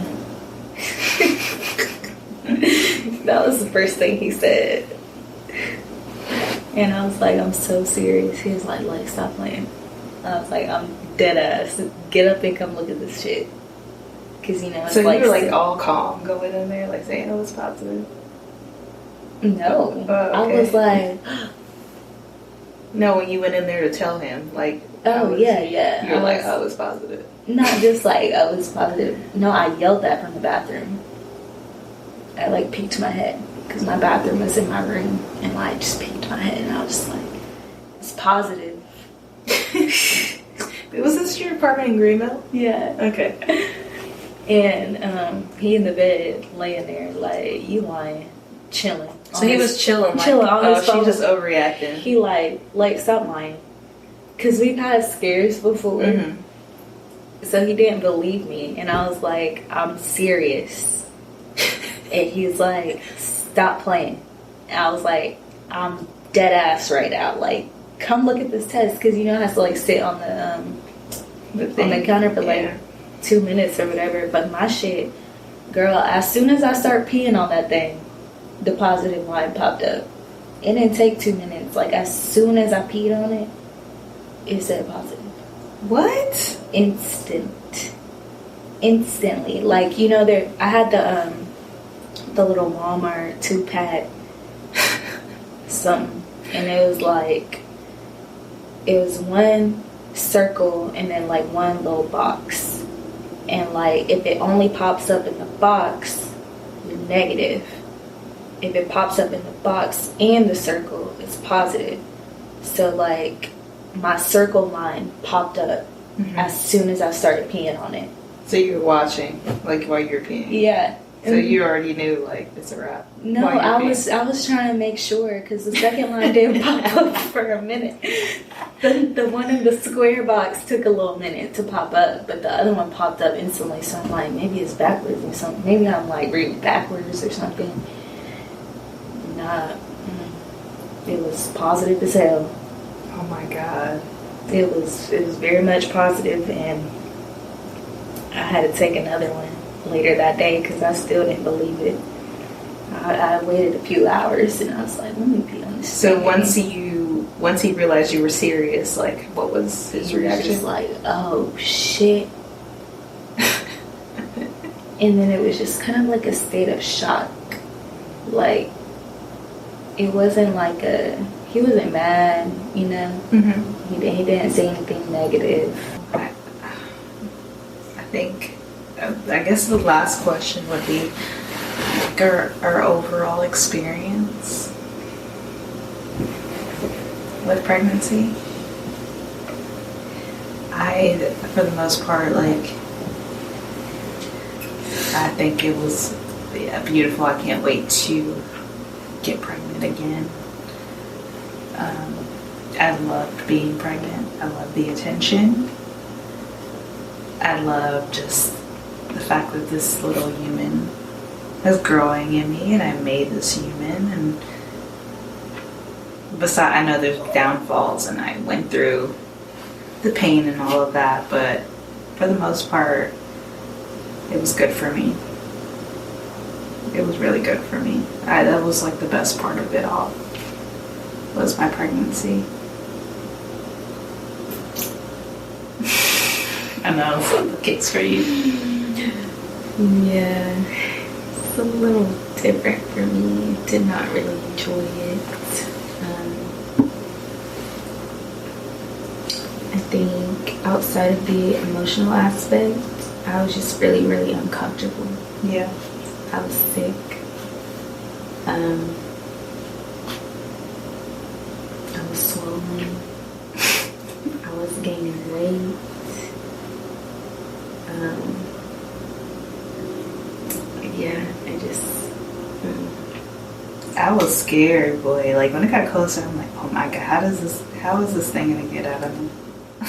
That was the first thing he said. And I was like, I'm so serious. He was like, stop playing. I was like, I'm dead ass. Get up and come look at this shit. Because, you know, it's so like... you were, like, all calm going in there, like, saying, oh, it's positive? No. Oh, okay. I was like... No, when you went in there to tell him, like... Oh, yeah. You were like, oh, it's positive. Not just like, oh, it's positive. No, I yelled that from the bathroom. I, like, peeked my head. Because my bathroom was in my room. And I just peeked my head. And I was just like, it's positive. Was this your apartment in Greenville? Yeah. Okay. And he in the bed, laying there, like, you lying, chilling. So he was chilling, like, chilling on his she phone. just overreacting. He like, stop lying. Because we've had scares before. Mm-hmm. So he didn't believe me. And I was like, I'm serious. And he's like, stop playing. And I was like, I'm dead ass right now. Like, come look at this test. Because, you know, it has to, like, sit on the counter for, like, 2 minutes or whatever. But my shit, girl, as soon as I start peeing on that thing, the positive line popped up. It didn't take 2 minutes. Like, as soon as I peed on it, it said positive. What? Instantly. Like, you know, I had the little Walmart 2-pack something. And it was like, it was one circle and then, like, one little box. And, like, if it only pops up in the box, you're negative. If it pops up in the box and the circle, it's positive. So, like, my circle line popped up as soon as I started peeing on it. So you were watching, like, while you were peeing? Yeah. So you already knew, like, it's a wrap? No, I was trying to make sure, because the second line didn't pop up for a minute. The one in the square box took a little minute to pop up, but the other one popped up instantly. So I'm like, maybe it's backwards or something. Maybe I'm, like, reading backwards or something. Nah. It was positive as hell. Oh my God. It was very much positive, and I had to take another one later that day because I still didn't believe it. I waited a few hours and I was like, let me be on this. So once he realized you were serious, like, what was his reaction? He was just like, oh shit. And then it was just kind of like a state of shock. Like, it wasn't like he wasn't mad, you know. Mm-hmm. He didn't say anything negative. I guess the last question would be our overall experience with pregnancy. For the most part, like, I think it was beautiful. I can't wait to get pregnant again. I loved being pregnant. I loved the attention. I loved just the fact that this little human is growing in me, and I made this human. And besides, I know there's downfalls, and I went through the pain and all of that, but for the most part, it was good for me. It was really good for me. That was like the best part of it all, was my pregnancy. I know it's the case for you. Yeah, it's a little different for me. Did not really enjoy it. I think outside of the emotional aspect, I was just really, really uncomfortable. Yeah. I was sick. I was swollen. I was gaining weight. Yeah, I was scared, boy. Like when it got closer, I'm like, oh my god, how is this thing gonna get out of me?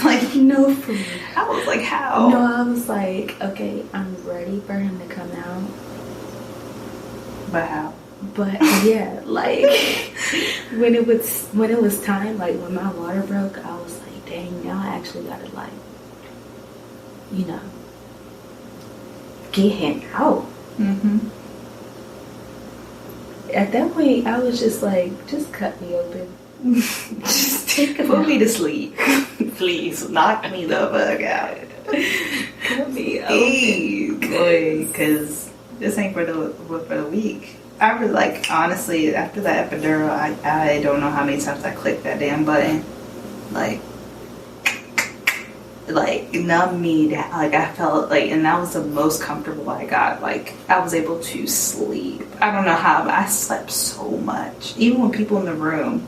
Like, no, for me. I was like, how? No, I was like, okay, I'm ready for him to come out. But how? But yeah, like when it was time, like when my water broke, I was like, dang, now I actually gotta like, get him out. Mm-hmm. At that point, I was just like, just cut me open. Just put me to sleep. Please, knock me the fuck out. Cut me Hey, open. boy, because this ain't for the week. I was like, honestly, after that epidural, I don't know how many times I clicked that damn button. Like numb me down. Like I felt like, and that was the most comfortable I got. Like I was able to sleep. I don't know how, but I slept so much. Even when people in the room,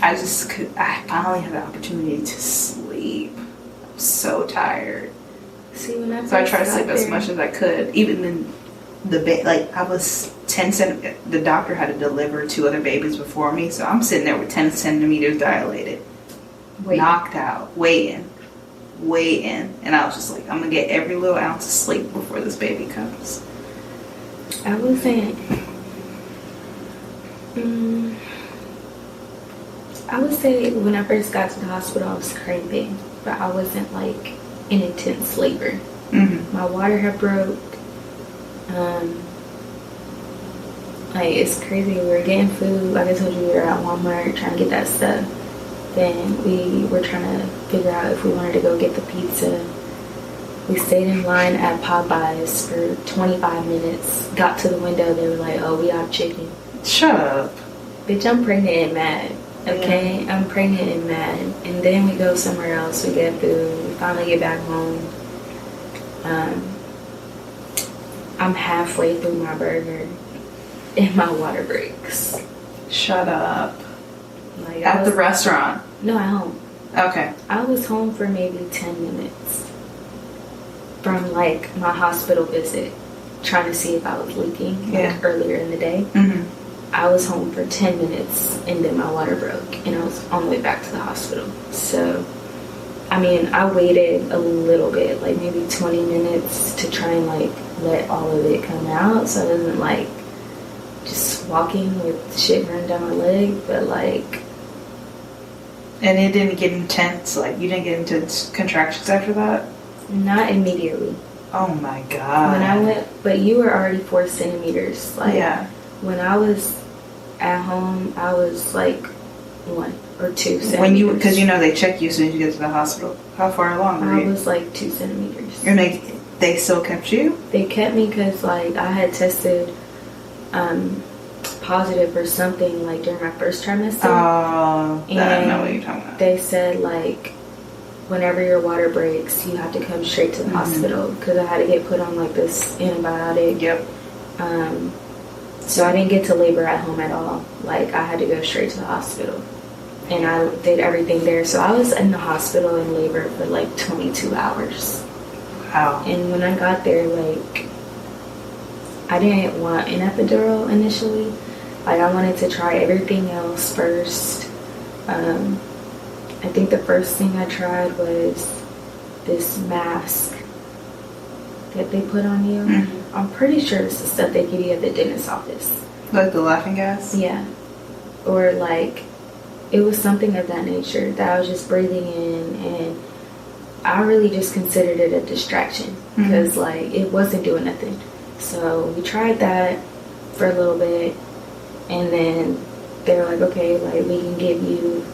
Mm-hmm. I finally had the opportunity to sleep. I was so tired. See, when I So I tried to sleep as much as I could. Even in the bed, like I was 10 centimeters. The doctor had to deliver 2 other babies before me, so I'm sitting there with 10 centimeters dilated, knocked out, waiting. And I was just like, I'm gonna get every little ounce of sleep before this baby comes. I wasn't. I would say when I first got to the hospital, I was cramping, but I wasn't like in intense labor. Mm-hmm. My water had broke. Like it's crazy. We were getting food. Like I told you, we were at Walmart trying to get that stuff. Then we were trying to figure out if we wanted to go get the pizza. We stayed in line at Popeyes for 25 minutes. Got to the window. They were like, "Oh, we have chicken." Shut up. Bitch, I'm pregnant and mad. Okay? Yeah. I'm pregnant and mad. And then we go somewhere else. We get food. We finally get back home. I'm halfway through my burger and my water breaks. Shut up. Like at the restaurant? No, at home. Okay. I was home for maybe 10 minutes from like my hospital visit, trying to see if I was leaking earlier in the day. Mm-hmm. I was home for 10 minutes and then my water broke and I was on the way back to the hospital. So, I mean, I waited a little bit, like maybe 20 minutes to try and like let all of it come out. So I wasn't like just walking with shit running down my leg, but like. And it didn't get intense? Like you didn't get into contractions after that? Not immediately. Oh my god. When I went, but you were already 4 centimeters. Like, yeah. When I was at home, I was like 1 or 2 centimeters. When you, because they check you as soon as you get to the hospital. How far along were you? I was like 2 centimeters. And they still kept you? They kept me because like I had tested positive or something like during my first trimester. Oh, and I know what you're talking about. They said like whenever your water breaks, you have to come straight to the hospital because I had to get put on like this antibiotic. Yep. So I didn't get to labor at home at all. Like I had to go straight to the hospital, and I did everything there. So I was in the hospital in labor for like 22 hours. Wow. And when I got there, like I didn't want an epidural initially. Like I wanted to try everything else first. I think the first thing I tried was this mask that they put on you. I'm pretty sure it's the stuff they give you at the dentist's office. Like the laughing gas? Yeah. Or like, it was something of that nature that I was just breathing in, and I really just considered it a distraction because like it wasn't doing nothing. So we tried that for a little bit, and then they were like, okay, like we can give you,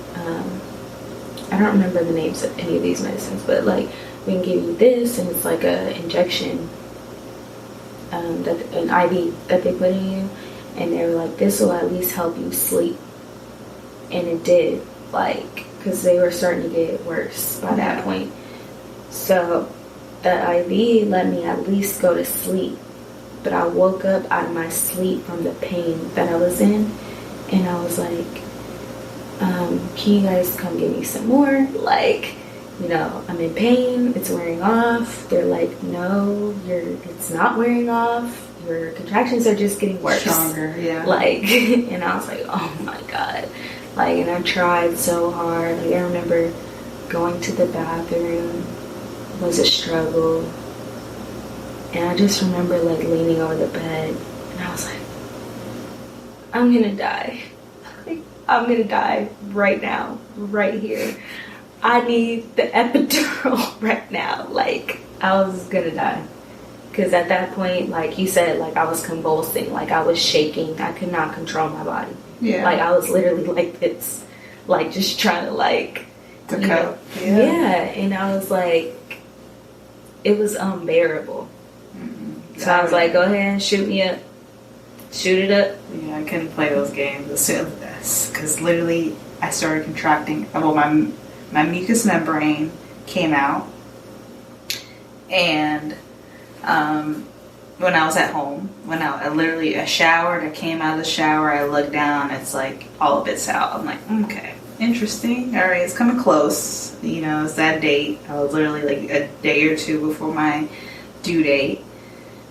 I don't remember the names of any of these medicines, but like we can give you this, and it's like a injection, an IV that they put in you, and they were like, this will at least help you sleep. And it did, like, because they were starting to get worse by that point. So the IV let me at least go to sleep, but I woke up out of my sleep from the pain that I was in, and I was like, can you guys come give me some more? Like, you know, I'm in pain, it's wearing off. They're like, no, it's not wearing off. Your contractions are just getting worse. Stronger, yeah. Like, and I was like, oh my God. Like, and I tried so hard. Like, I remember going to the bathroom was a struggle. And I just remember, like, leaning over the bed. And I was like, I'm gonna die. Like, I'm gonna die right now. Right here. I need the epidural right now. Like, I was gonna die. Because at that point, like you said, like, I was convulsing. Like, I was shaking. I could not control my body. Yeah. Like, I was literally like this. Like, just trying to, like, to cope. Yeah. And I was like, it was unbearable. Mm-hmm. So I was like, go ahead and shoot me up. Shoot it up. Yeah, I couldn't play those games as soon as this. Because literally, I started contracting. Well, my mucous membrane came out. And when I was at home, I showered, I came out of the shower, I looked down, it's like all of it's out. I'm like, okay, interesting. All right, it's coming close. You know, it's that date. I was literally like a day or two before my due date.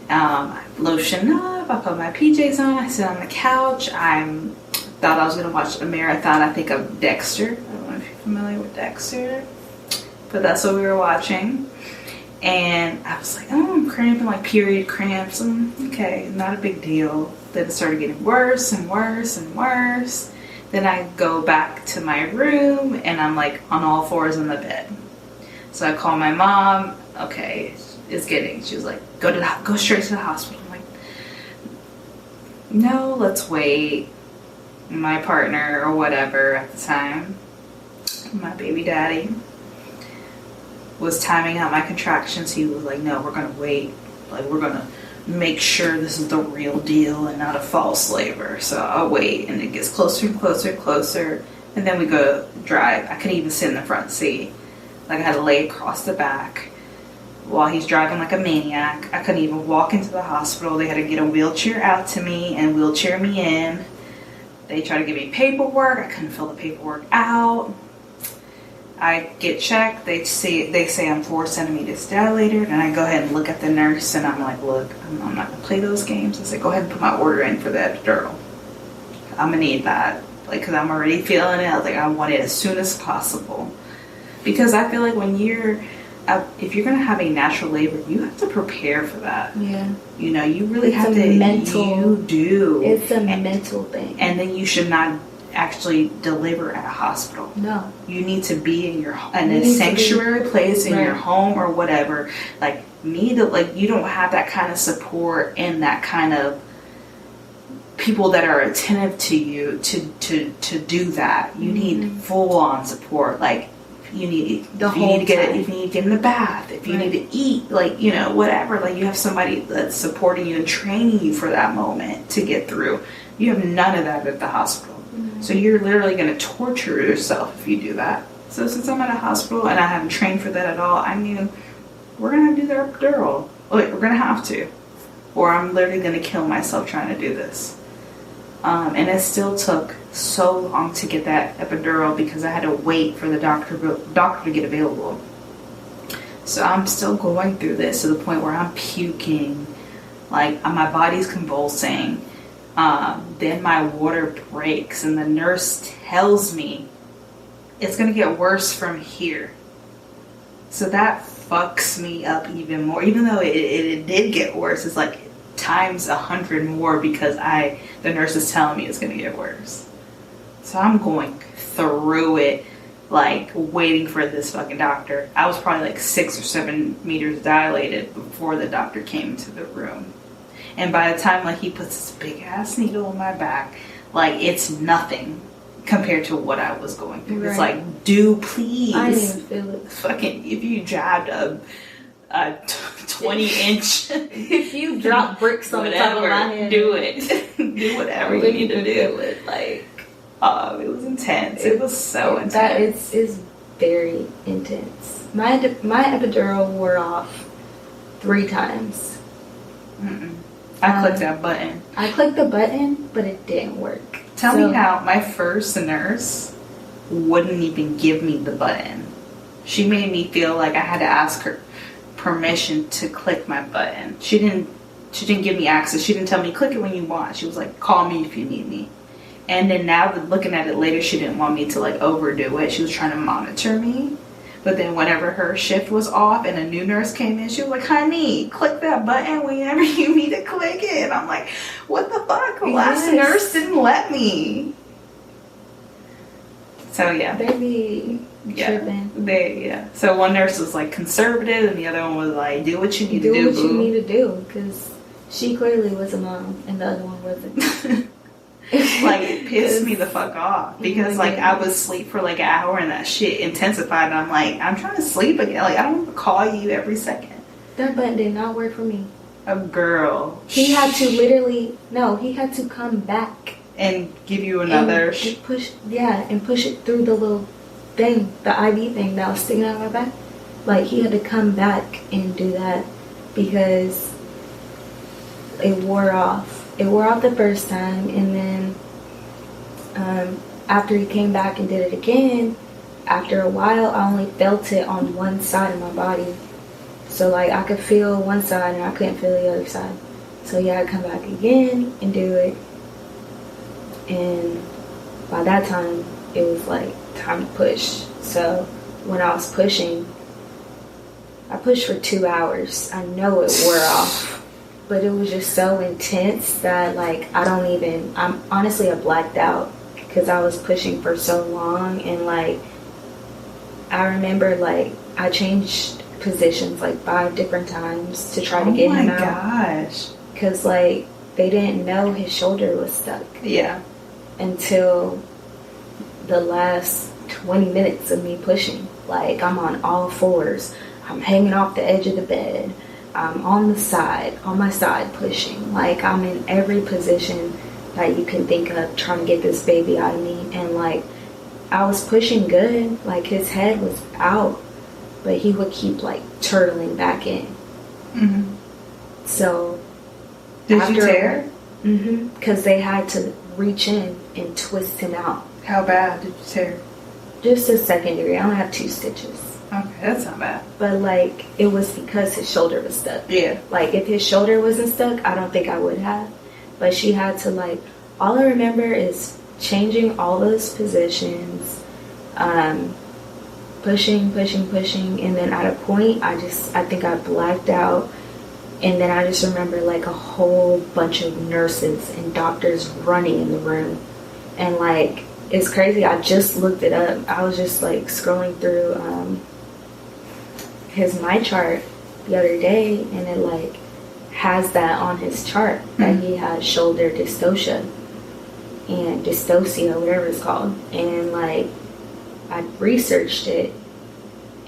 I lotioned up, I put my PJs on, I sit on the couch. Thought I was going to watch a marathon, I think, of Dexter. I don't know if you're familiar with Dexter, but that's what we were watching. And I was like, oh, I'm cramping, like period cramps. Okay, not a big deal. Then it started getting worse and worse and worse. Then I go back to my room and I'm like on all fours in the bed. So I call my mom. Okay, she was like, go straight to the hospital. I'm like, no, let's wait. My partner or whatever at the time, my baby daddy, was timing out my contractions. He was like, no, we're going to wait. Like, we're going to make sure this is the real deal and not a false labor. So I'll wait. And it gets closer and closer and closer. And then we go drive. I couldn't even sit in the front seat. Like, I had to lay across the back while he's driving like a maniac. I couldn't even walk into the hospital. They had to get a wheelchair out to me and wheelchair me in. They tried to give me paperwork. I couldn't fill the paperwork out. I get checked. They say I'm 4 centimeters dilated, and I go ahead and look at the nurse, and I'm like, look, I'm not gonna play those games. I said, go ahead and put my order in for the epidural. I'm gonna need that, like, because I'm already feeling it. I was like, I want it as soon as possible, because I feel like when if you're gonna have a natural labor, you have to prepare for that. Yeah. You know, you really have to. You do. It's a mental thing. And then you should not actually deliver at a hospital. No. You need to be in a sanctuary place in your home or whatever. Like, you don't have that kind of support and that kind of people that are attentive to you to do that. You need full on support. Like, if you need to get in the bath, if you need to eat, like, you know, whatever, like, you have somebody that's supporting you and training you for that moment to get through. You have none of that at the hospital. So you're literally going to torture yourself if you do that. So since I'm at a hospital and I haven't trained for that at all, I knew we're going to have to do the epidural. Like, we're going to have to. Or I'm literally going to kill myself trying to do this. And it still took so long to get that epidural because I had to wait for the doctor to get available. So I'm still going through this to the point where I'm puking. Like, my body's convulsing. Then my water breaks and the nurse tells me it's going to get worse from here. So that fucks me up even more. Even though it did get worse, it's like times 100 more because the nurse is telling me it's going to get worse. So I'm going through it, like waiting for this fucking doctor. I was probably like 6 or 7 meters dilated before the doctor came into the room. And by the time like he puts this big ass needle in my back, like it's nothing compared to what I was going through. Right. It's like, dude, please. I didn't even feel it. Fucking, if you jabbed a 20-inch. If you drop bricks on the top of my head, do it. Do whatever you need to do. It, like, it was intense. It was so intense. That is very intense. My epidural wore off 3 times. I clicked that button. I clicked the button, but it didn't work. Tell me how my first nurse wouldn't even give me the button. She made me feel like I had to ask her permission to click my button. She didn't give me access. She didn't tell me click it when you want. She was like, call me if you need me. And then now looking at it later, she didn't want me to like overdo it. She was trying to monitor me. But then whenever her shift was off and a new nurse came in, she was like, honey, click that button whenever you need to click it. And I'm like, what the fuck? The last nurse didn't let me. So yeah. They be tripping. So one nurse was like conservative and the other one was like, do what you need to do. Do what you need to do. Because she clearly was a mom and the other one wasn't. Like it pissed me the fuck off because like I would sleep for like an hour and that shit intensified and I'm like, I'm trying to sleep again. Like I don't want to call you every second. That button did not work for me. A girl. He had to come back and give you another and push it through the little thing, the IV thing that was sticking out of my back. Like he had to come back and do that because it wore off. It wore off the first time, and then after he came back and did it again, after a while, I only felt it on one side of my body. So, like, I could feel one side, and I couldn't feel the other side. So, yeah, I'd come back again and do it. And by that time, it was, like, time to push. So, when I was pushing, I pushed for 2 hours. I know it wore off. But it was just so intense that, like, I'm honestly, I blacked out because I was pushing for so long. And, like, I remember, like, I changed positions, like, 5 different times to try to get him out. Oh, my gosh. Because, like, they didn't know his shoulder was stuck. Yeah. Until the last 20 minutes of me pushing. Like, I'm on all fours. I'm hanging off the edge of the bed. I'm on my side pushing. Like, I'm in every position that you can think of trying to get this baby out of me. And, like, I was pushing good. Like, his head was out. But he would keep, like, turtling back in. Mm-hmm. So, Did you tear? Mm-hmm. Because they had to reach in and twist him out. How bad did you tear? Just a secondary. I only have 2 stitches. Okay, that's not bad. But, like, it was because his shoulder was stuck. Yeah. Like, if his shoulder wasn't stuck, I don't think I would have. But she had to, like, all I remember is changing all those positions, pushing, and then at a point, I think I blacked out. And then I just remember, like, a whole bunch of nurses and doctors running in the room. And, like, it's crazy. I just looked it up. I was just, like, scrolling through his My Chart the other day, and it, like, has that on his chart that he has shoulder dystocia and dystocia, whatever it's called. And, like, I researched it,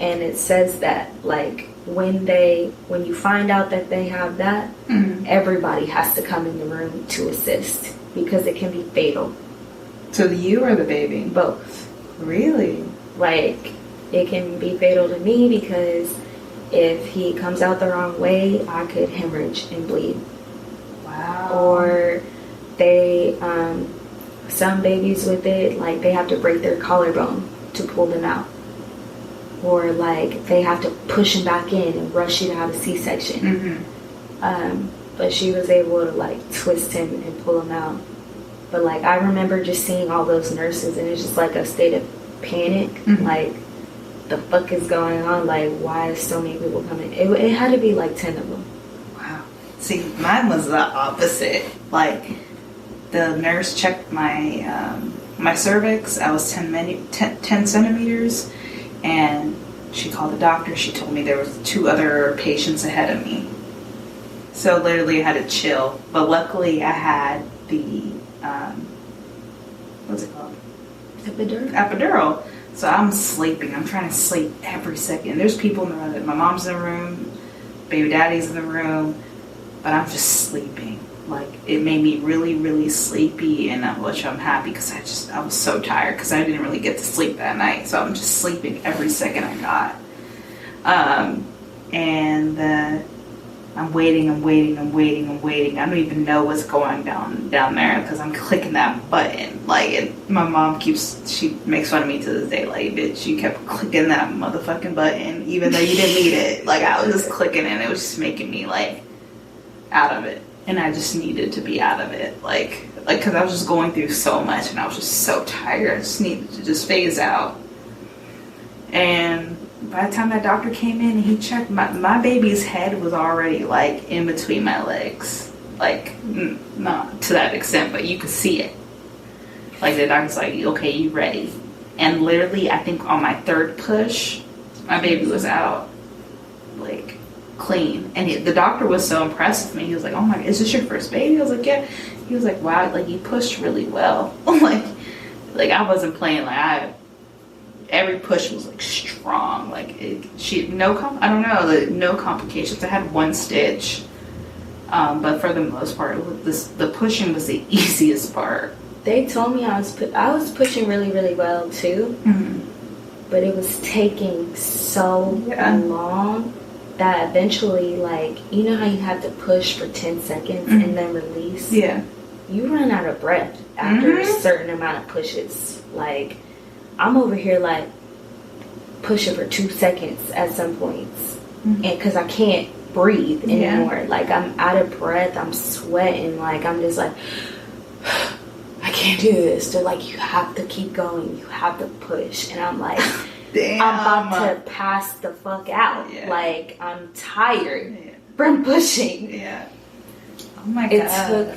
and it says that, like, when you find out that they have that, everybody has to come in the room to assist because it can be fatal. To you or the baby? Both. Really? Like, it can be fatal to me because if he comes out the wrong way, I could hemorrhage and bleed. Wow. Or some babies with it, like, they have to break their collarbone to pull them out. Or, like, they have to push him back in and rush you to have a C-section. Mm-hmm. But she was able to, like, twist him and pull him out. But, like, I remember just seeing all those nurses, and it's just, like, a state of panic. Mm-hmm. Like, the fuck is going on? Like, why is so many people coming? It had to be, like, 10 of them. Wow. See, mine was the opposite. Like, the nurse checked my my cervix. I was 10 centimeters, and she called the doctor. She told me there was 2 other patients ahead of me. So literally I had to chill. But luckily I had the, what's it called? Epidural. So I'm sleeping. I'm trying to sleep every second. There's people in the room. My mom's in the room. Baby daddy's in the room. But I'm just sleeping. Like, it made me really, really sleepy, and which I'm happy because I was so tired because I didn't really get to sleep that night. So I'm just sleeping every second I got. I'm waiting. I don't even know what's going down there because I'm clicking that button. Like, and my mom she makes fun of me to this day. Like, bitch, you kept clicking that motherfucking button even though you didn't need it. Like, I was just clicking it, and it was just making me like out of it. And I just needed to be out of it. Like, because I was just going through so much, and I was just so tired. I just needed to just phase out. And by the time that doctor came in and he checked, my baby's head was already like in between my legs. Like, not to that extent, but you could see it. Like, the doctor's like, okay, you ready? And literally, I think on my 3rd push, my baby was out. Like, clean. And the doctor was so impressed with me. He was like, oh my God, is this your first baby? I was like, yeah. He was like, wow, like, you pushed really well. like I wasn't playing. Like, every push was like strong. Like, I don't know, no complications. I had 1 stitch, but for the most part, the pushing was the easiest part. They told me I was pushing really, really well too, but it was taking so long that eventually, like, you know how you have to push for 10 seconds and then release? Yeah. You run out of breath after a certain amount of pushes. Like, I'm over here, like, pushing for 2 seconds at some points. And because I can't breathe anymore. Like, I'm out of breath. I'm sweating. Like, I'm just like, I can't do this. They're like, you have to keep going. You have to push. And I'm like, damn. I'm about to pass the fuck out. Yeah. Like, I'm tired from pushing. Yeah. Oh my God.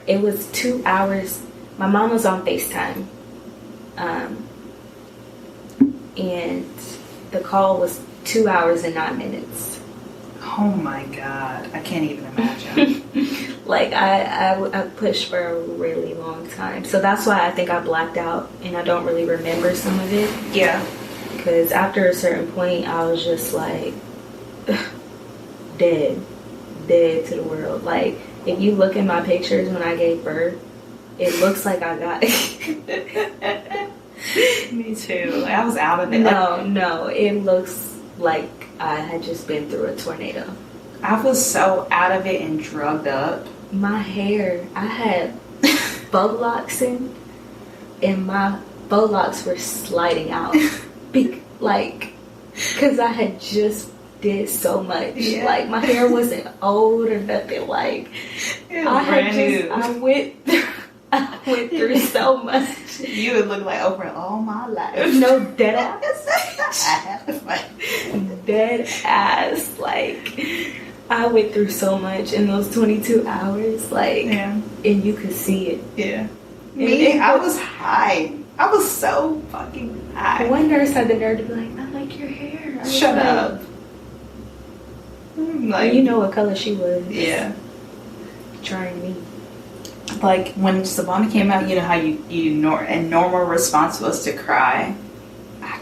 It was 2 hours. My mom was on FaceTime. And the call was 2 hours and 9 minutes. Oh my God. I can't even imagine. Like, I pushed for a really long time. So that's why I think I blacked out and I don't really remember some of it. Yeah. Because after a certain point, I was just like, dead to the world. Like, if you look at my pictures when I gave birth, it looks like I got it. Me too. Like, I was out of it. No, it looks like I had just been through a tornado. I was so out of it and drugged up. My hair, I had bow locks in, and my bow locks were sliding out. Because I had just did so much. Yeah. Like, my hair wasn't old or nothing. Like, I went through so much. You would look like Oprah all my life. No, dead ass. Dead ass. Like, I went through so much in those 22 hours. Like, and you could see it. Yeah. I was high. I was so fucking high. One nurse had the nerve to be like, I like your hair. Shut up. Like, you know what color she was. Yeah. Trying me. Like, when Savannah came out, you know how a normal response was to cry. I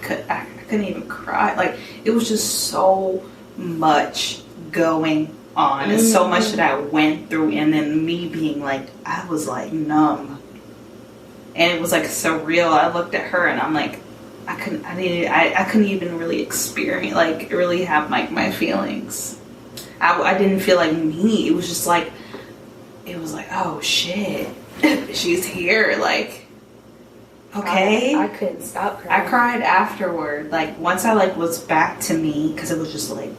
couldn't even cry. Like, it was just so much going on and so much that I went through, and then me being like, I was like numb. And it was like surreal. I looked at her and I'm like, I couldn't even really experience, like, really have like my feelings. I didn't feel like me. It was just like, it was like, oh shit, she's here. Like, okay. I couldn't stop crying. I cried afterward. Like, once I like was back to me, because it was just like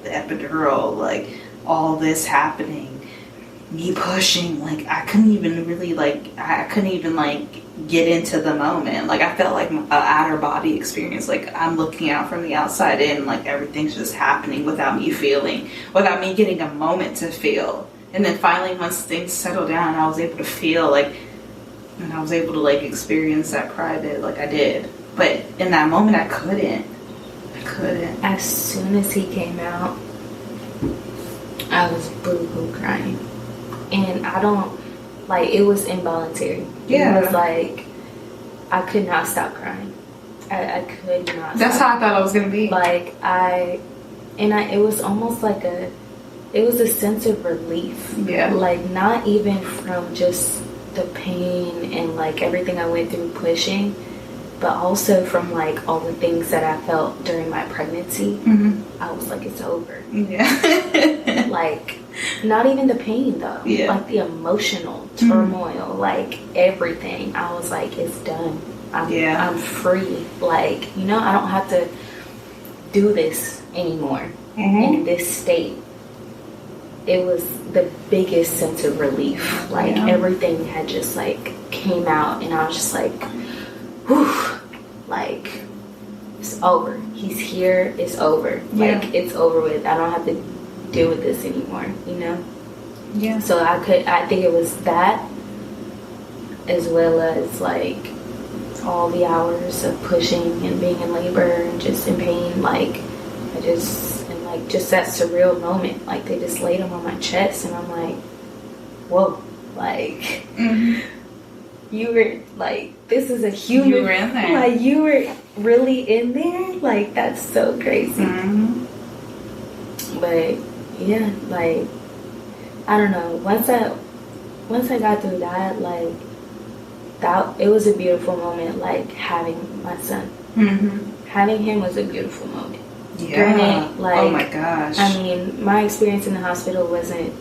the epidural, like all this happening, me pushing. Like, I couldn't even really get into the moment. Like, I felt like an outer body experience. Like, I'm looking out from the outside in. Like, everything's just happening without me feeling, without me getting a moment to feel. And then finally, once things settled down, I was able to feel like, and I was able to like experience that private, like I did. But in that moment, I couldn't. As soon as he came out, I was boo-hoo crying. And I don't, like, it was involuntary. Yeah. It was like, I could not stop crying. I could not. That's how I thought I was going to be. Like, it was almost like it was a sense of relief. Yeah. Like, not even from just the pain and, like, everything I went through pushing, but also from, like, all the things that I felt during my pregnancy. Mm-hmm. I was like, it's over. Yeah. Like, not even the pain, though. Yeah. Like, the emotional turmoil, like, everything. I was like, it's done. I'm free. Like, you know, I don't have to do this anymore in this state. It was the biggest sense of relief. Like, everything had just, like, came out, and I was just like, whew, like, it's over. He's here. It's over. Like, it's over with. I don't have to deal with this anymore, you know? Yeah. So I think it was that, as well as, like, all the hours of pushing and being in labor and just in pain. Like, just that surreal moment. Like, they just laid him on my chest, and I'm like, whoa. Like, you were, like, this is a human. You were in there. Like, you were really in there? Like, that's so crazy. Mm-hmm. But, yeah, like, I don't know. Once I got through that, like, it was a beautiful moment, like, having my son. Mm-hmm. Having him was a beautiful moment. Yeah. Granted, like, oh my gosh. I mean, my experience in the hospital wasn't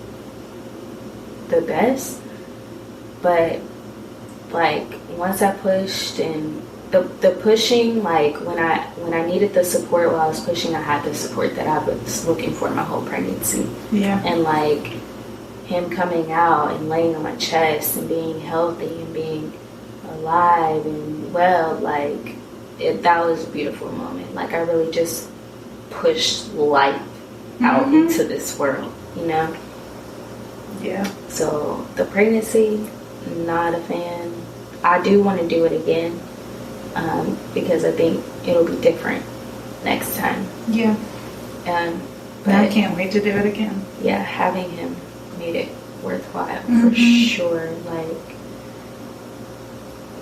the best, but, like, once I pushed, and the pushing, like, when I needed the support while I was pushing, I had the support that I was looking for my whole pregnancy. Yeah. And, like, him coming out and laying on my chest and being healthy and being alive and well, like, that was a beautiful moment. Like, I really just pushed life out into this world, you know? Yeah. So the pregnancy, not a fan. I do want to do it again, because I think it'll be different next time. Yeah. But I can't wait to do it again. Yeah, having him made it worthwhile for sure. Like,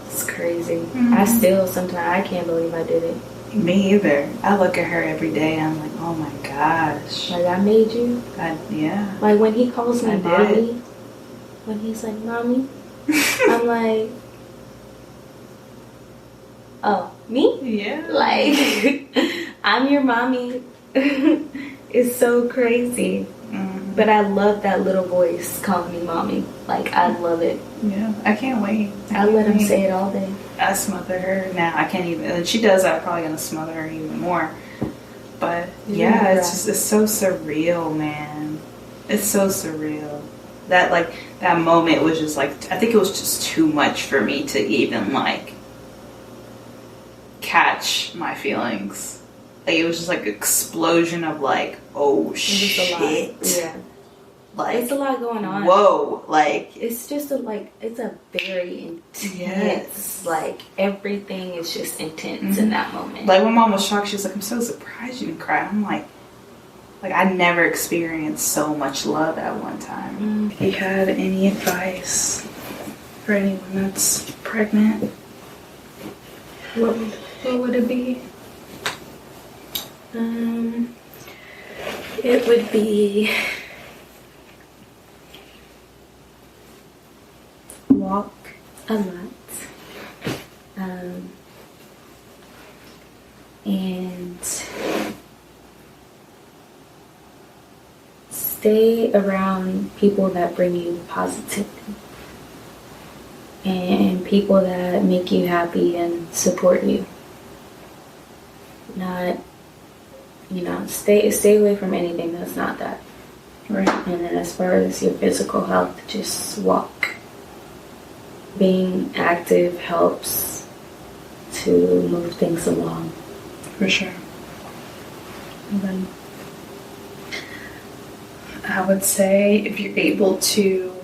it's crazy. I still sometimes I can't believe I did it. Me either. I look at her every day and I'm like, oh my gosh. Like, I made you. Yeah. Like, when he calls me mommy, did. when he's like, mommy, I'm like, oh, me? Yeah. Like, I'm your mommy. It's so crazy. But I love that little voice calling me mommy. Like, I love it. Yeah, I can't wait. I let him say it all day. I smother her now. I can't even. And she does that. I'm probably gonna smother her even more. But yeah, it's so surreal, man. It's so surreal. That moment was just like, I think it was just too much for me to even like catch my feelings. Like, it was just like an explosion of like, oh shit. A lot. Yeah. Like, it's a lot going on. Whoa, like, it's just it's a very intense, like, everything is just intense in that moment. Like, when Mom was shocked, she was like, I'm so surprised you didn't cry. I'm like I never experienced so much love at one time. If you had any advice for anyone that's pregnant, what would it be? It would be walk a lot, and stay around people that bring you positivity and people that make you happy and support you. Not, stay away from anything that's not that. Right. And then as far as your physical health, just walk. Being active helps to move things along. For sure. I would say if you're able to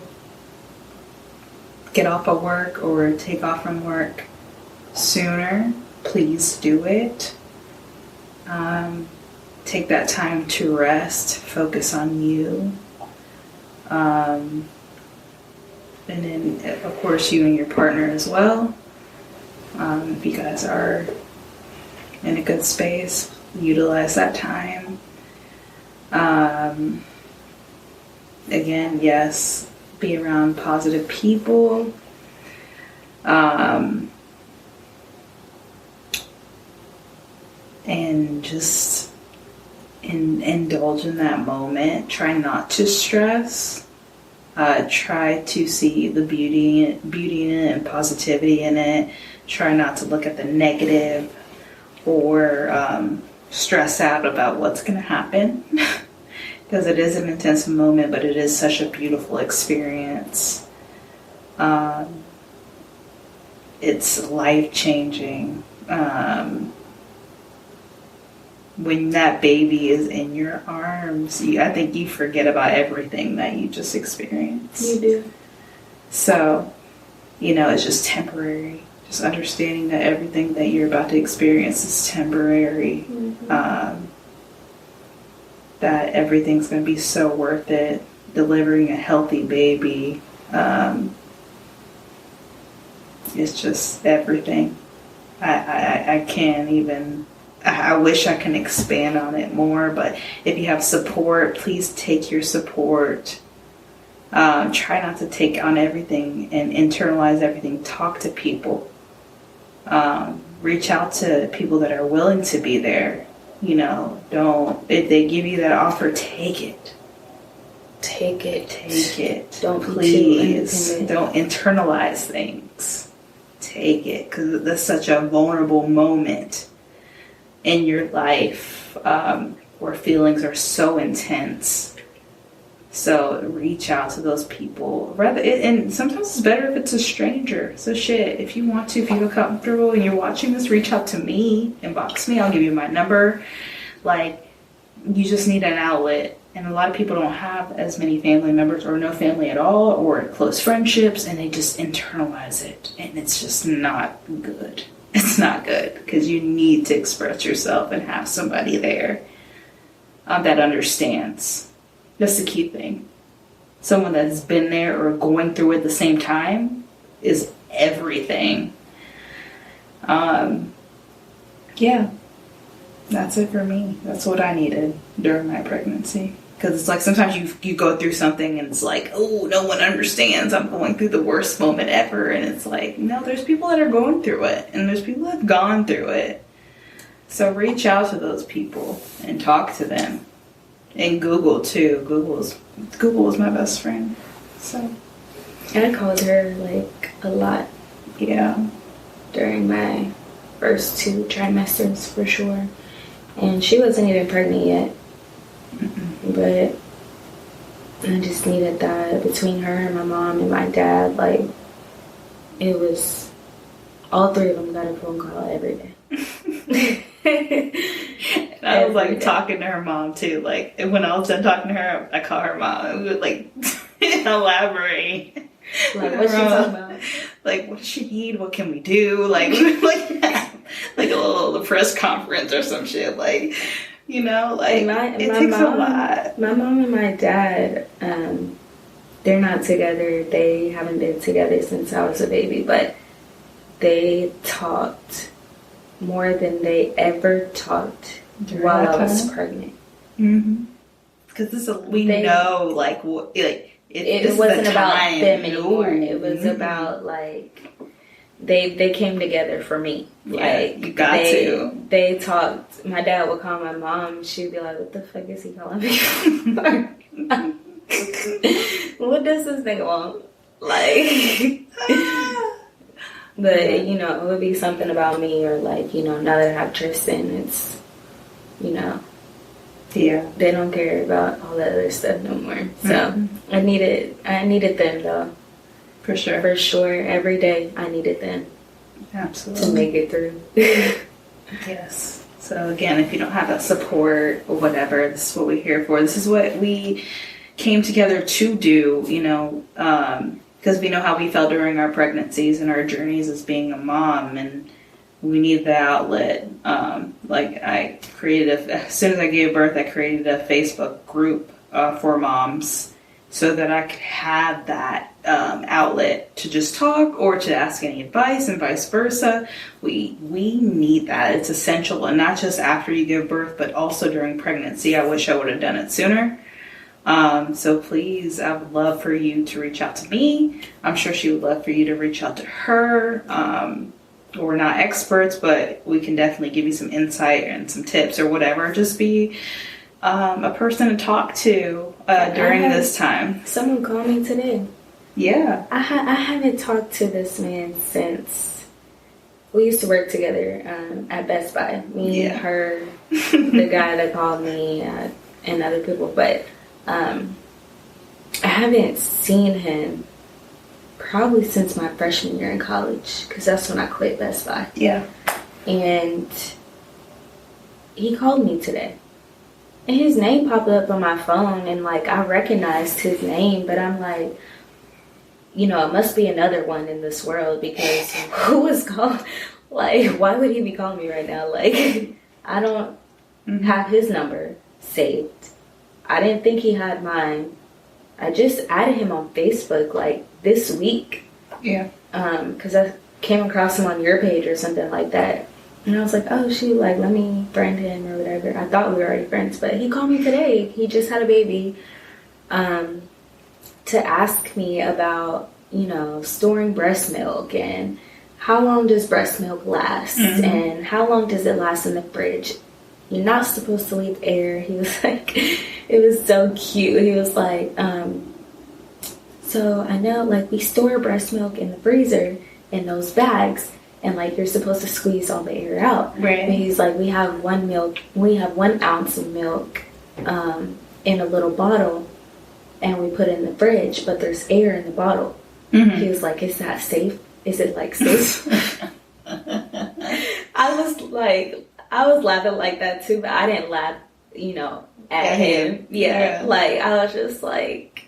get off of work or take off from work sooner, please do it. Take that time to rest, focus on you. And then, of course, you and your partner as well. If you guys are in a good space, utilize that time. Again, yes, be around positive people. And just indulge in that moment. Try not to stress. Try to see the beauty in it and positivity in it. Try not to look at the negative or stress out about what's going to happen. Because it is an intense moment, but it is such a beautiful experience. It's life-changing. When that baby is in your arms, I think you forget about everything that you just experienced. You do. So, it's just temporary. Just understanding that everything that you're about to experience is temporary. Mm-hmm. That everything's going to be so worth it. Delivering a healthy baby. It's just everything. I can't even... I wish I can expand on it more, but if you have support, please take your support. Try not to take on everything and internalize everything. Talk to people. Reach out to people that are willing to be there. If they give you that offer, take it. Take it. Take it. Don't please. Don't internalize things. Take it, because that's such a vulnerable moment in your life where feelings are so intense. So reach out to those people. And sometimes it's better if it's a stranger. So shit, if you want to, if you feel comfortable and you're watching this, reach out to me, inbox me, I'll give you my number. You just need an outlet. And a lot of people don't have as many family members or no family at all or close friendships, and they just internalize it. And it's just not good. It's not good, because you need to express yourself and have somebody there that understands. That's the key thing. Someone that's been there or going through it at the same time is everything. Yeah, that's it for me. That's what I needed during my pregnancy. Because it's like sometimes you go through something and it's like, oh, no one understands. I'm going through the worst moment ever. And it's like, no, there's people that are going through it. And there's people that have gone through it. So reach out to those people and talk to them. And Google, too. Google is my best friend. So I called her, a lot. Yeah. During my first 2 trimesters, for sure. And she wasn't even pregnant yet. But I just needed that between her and my mom and my dad. It was, all 3 of them got a phone call every day. And I was talking to her mom too. When I was done talking to her, I call her mom and we would elaborate. What's she talking about? What does she need? What can we do? Like a little press conference or some shit. It takes a lot. My mom and my dad, they're not together. They haven't been together since I was a baby, but they talked more than they ever talked while I was pregnant. Mm-hmm. Because it wasn't about them anymore. It was about they came together for me. You got to. They talked. My dad would call my mom. She'd be like, "What the fuck is he calling me for? What does this nigga want?" But it would be something about me, or now that I have Tristan, it's yeah, they don't care about all that other stuff no more. So I needed them though. For sure. Every day I needed them. Absolutely. To make it through. Yes. So again, if you don't have that support or whatever, this is what we're here for. This is what we came together to do, because we know how we felt during our pregnancies and our journeys as being a mom, and we need the outlet. I created as soon as I gave birth, I created a Facebook group for moms so that I could have that outlet to just talk or to ask any advice and vice versa. We need that. It's essential, and not just after you give birth, but also during pregnancy. I wish I would have done it sooner. So please, I would love for you to reach out to me. I'm sure she would love for you to reach out to her. We're not experts, but we can definitely give you some insight and some tips or whatever. Just be a person to talk to during this time. Someone called me today. Yeah. I haven't talked to this man since we used to work together at Best Buy. Me, her, the guy that called me, and other people. But I haven't seen him probably since my freshman year in college, because that's when I quit Best Buy. Yeah. And he called me today. And his name popped up on my phone, and I recognized his name, but I'm like, it must be another one in this world, because who is called? Why would he be calling me right now? I don't have his number saved. I didn't think he had mine. I just added him on Facebook this week. Yeah. Because I came across him on your page or something like that. And I was like, oh shoot, let me friend him or whatever. I thought we were already friends, but he called me today. He just had a baby. To ask me about, storing breast milk and how long does breast milk last and how long does it last in the fridge. You're not supposed to leave air. He was like, it was so cute. He was like, so I know we store breast milk in the freezer in those bags, and you're supposed to squeeze all the air out. Right. And he's like, we have 1 ounce of milk in a little bottle, and we put it in the fridge, but there's air in the bottle. He was like, is that safe? Is it safe? I was laughing like that too, but I didn't laugh, at him. Yeah. I was just like,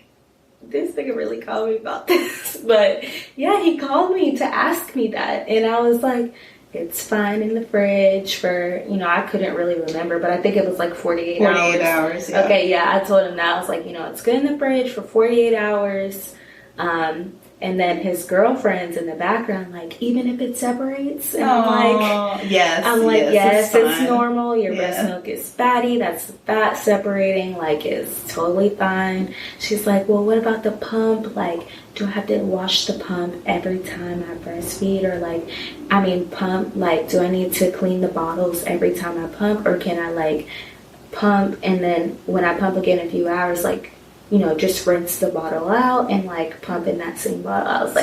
this nigga really called me about this. But yeah, he called me to ask me that. And I was like, it's fine in the fridge for, I couldn't really remember, but I think it was 48 hours. 48 hours, yeah. Okay, yeah, I told him that. I was like, it's good in the fridge for 48 hours. And then his girlfriend's in the background, even if it separates. And yes, it's normal. Your breast milk is fatty. That's the fat separating. It's totally fine. She's like, well, what about the pump? Do I have to wash the pump every time I breastfeed? Or pump, do I need to clean the bottles every time I pump? Or can I pump and then when I pump again in a few hours, just rinse the bottle out and pump in that same bottle. I was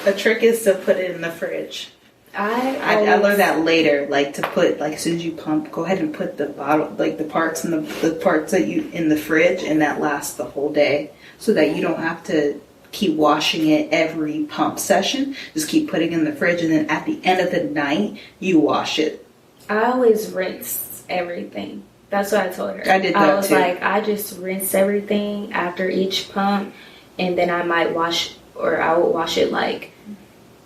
the trick is to put it in the fridge. I learned that later, to put as soon as you pump, go ahead and put the bottle, the parts and the parts that you in the fridge, and that lasts the whole day, so that you don't have to keep washing it every pump session. Just keep putting it in the fridge, and then at the end of the night you wash it. I always rinse everything. That's what I told her. I did that I was too. I just rinse everything after each pump, and then I might wash, or I would wash it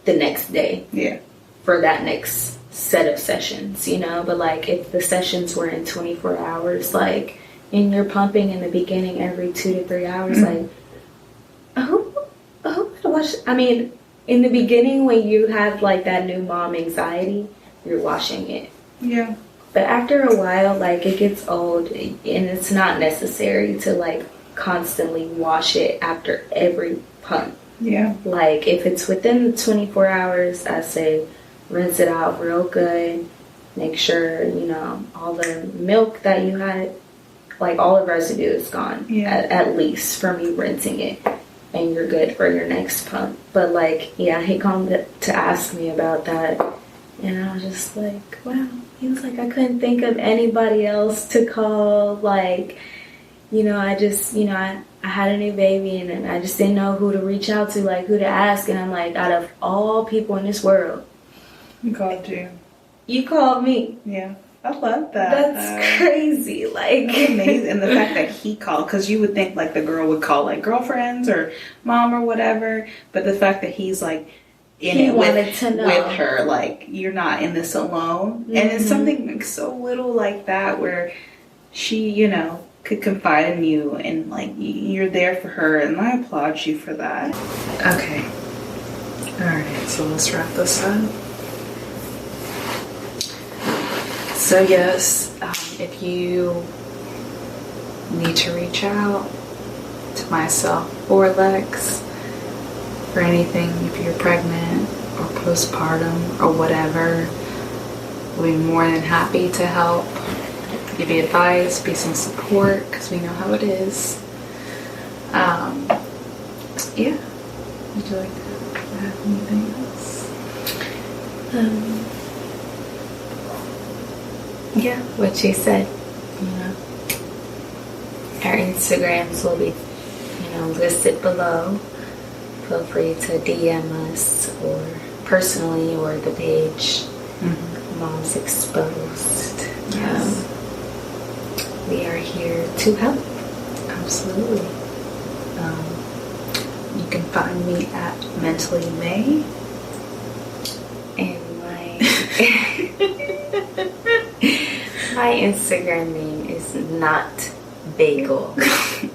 the next day. Yeah. For that next set of sessions, But if the sessions were in 24 hours, and you're pumping in the beginning every 2 to 3 hours, I hope I wash. I mean, in the beginning when you have that new mom anxiety, you're washing it. Yeah. But after a while, it gets old, and it's not necessary to, constantly wash it after every pump. Yeah. If it's within the 24 hours, I say rinse it out real good. Make sure, all the milk that you had, all the residue is gone. Yeah. At least from you rinsing it. And you're good for your next pump. But, he called to ask me about that. And I was just like, wow. He was like, I couldn't think of anybody else to call. I just, I had a new baby, and I just didn't know who to reach out to, who to ask. And I'm like, out of all people in this world, He called you. You called me. Yeah. I love that. That's crazy. Like, amazing. And the fact that he called, because you would think like the girl would call like girlfriends or mom or whatever, but the fact that he's like he wanted to know with her, like, you're not in this alone. Mm-hmm. And it's something like so little like that where she, you know, could confide in you and like you're there for her, and I applaud you for that. Okay. All right, so let's wrap this up. So yes, if you need to reach out to myself or Lex for anything, if you're pregnant or postpartum or whatever, we'll be more than happy to help, give you advice, be some support, because we know how it is. Yeah. Would you like to add anything else? Yeah, what she said, you know. Our Instagrams will be, you know, listed below. Feel free to DM us or personally or the page Moms Exposed. Yes. We are here to help. Absolutely. You can find me at Mentally May. And my Instagram name is not bagel.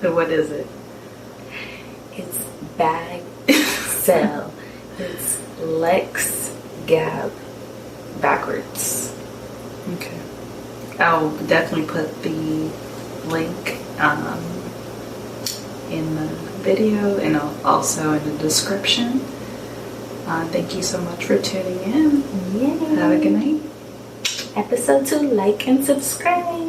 What is it? It's bag sell. It's Lex Gab backwards. Okay. I'll definitely put the link in the video and also in the description. Thank you so much for tuning in. Yeah. Have a good night. Episode 2, like and subscribe.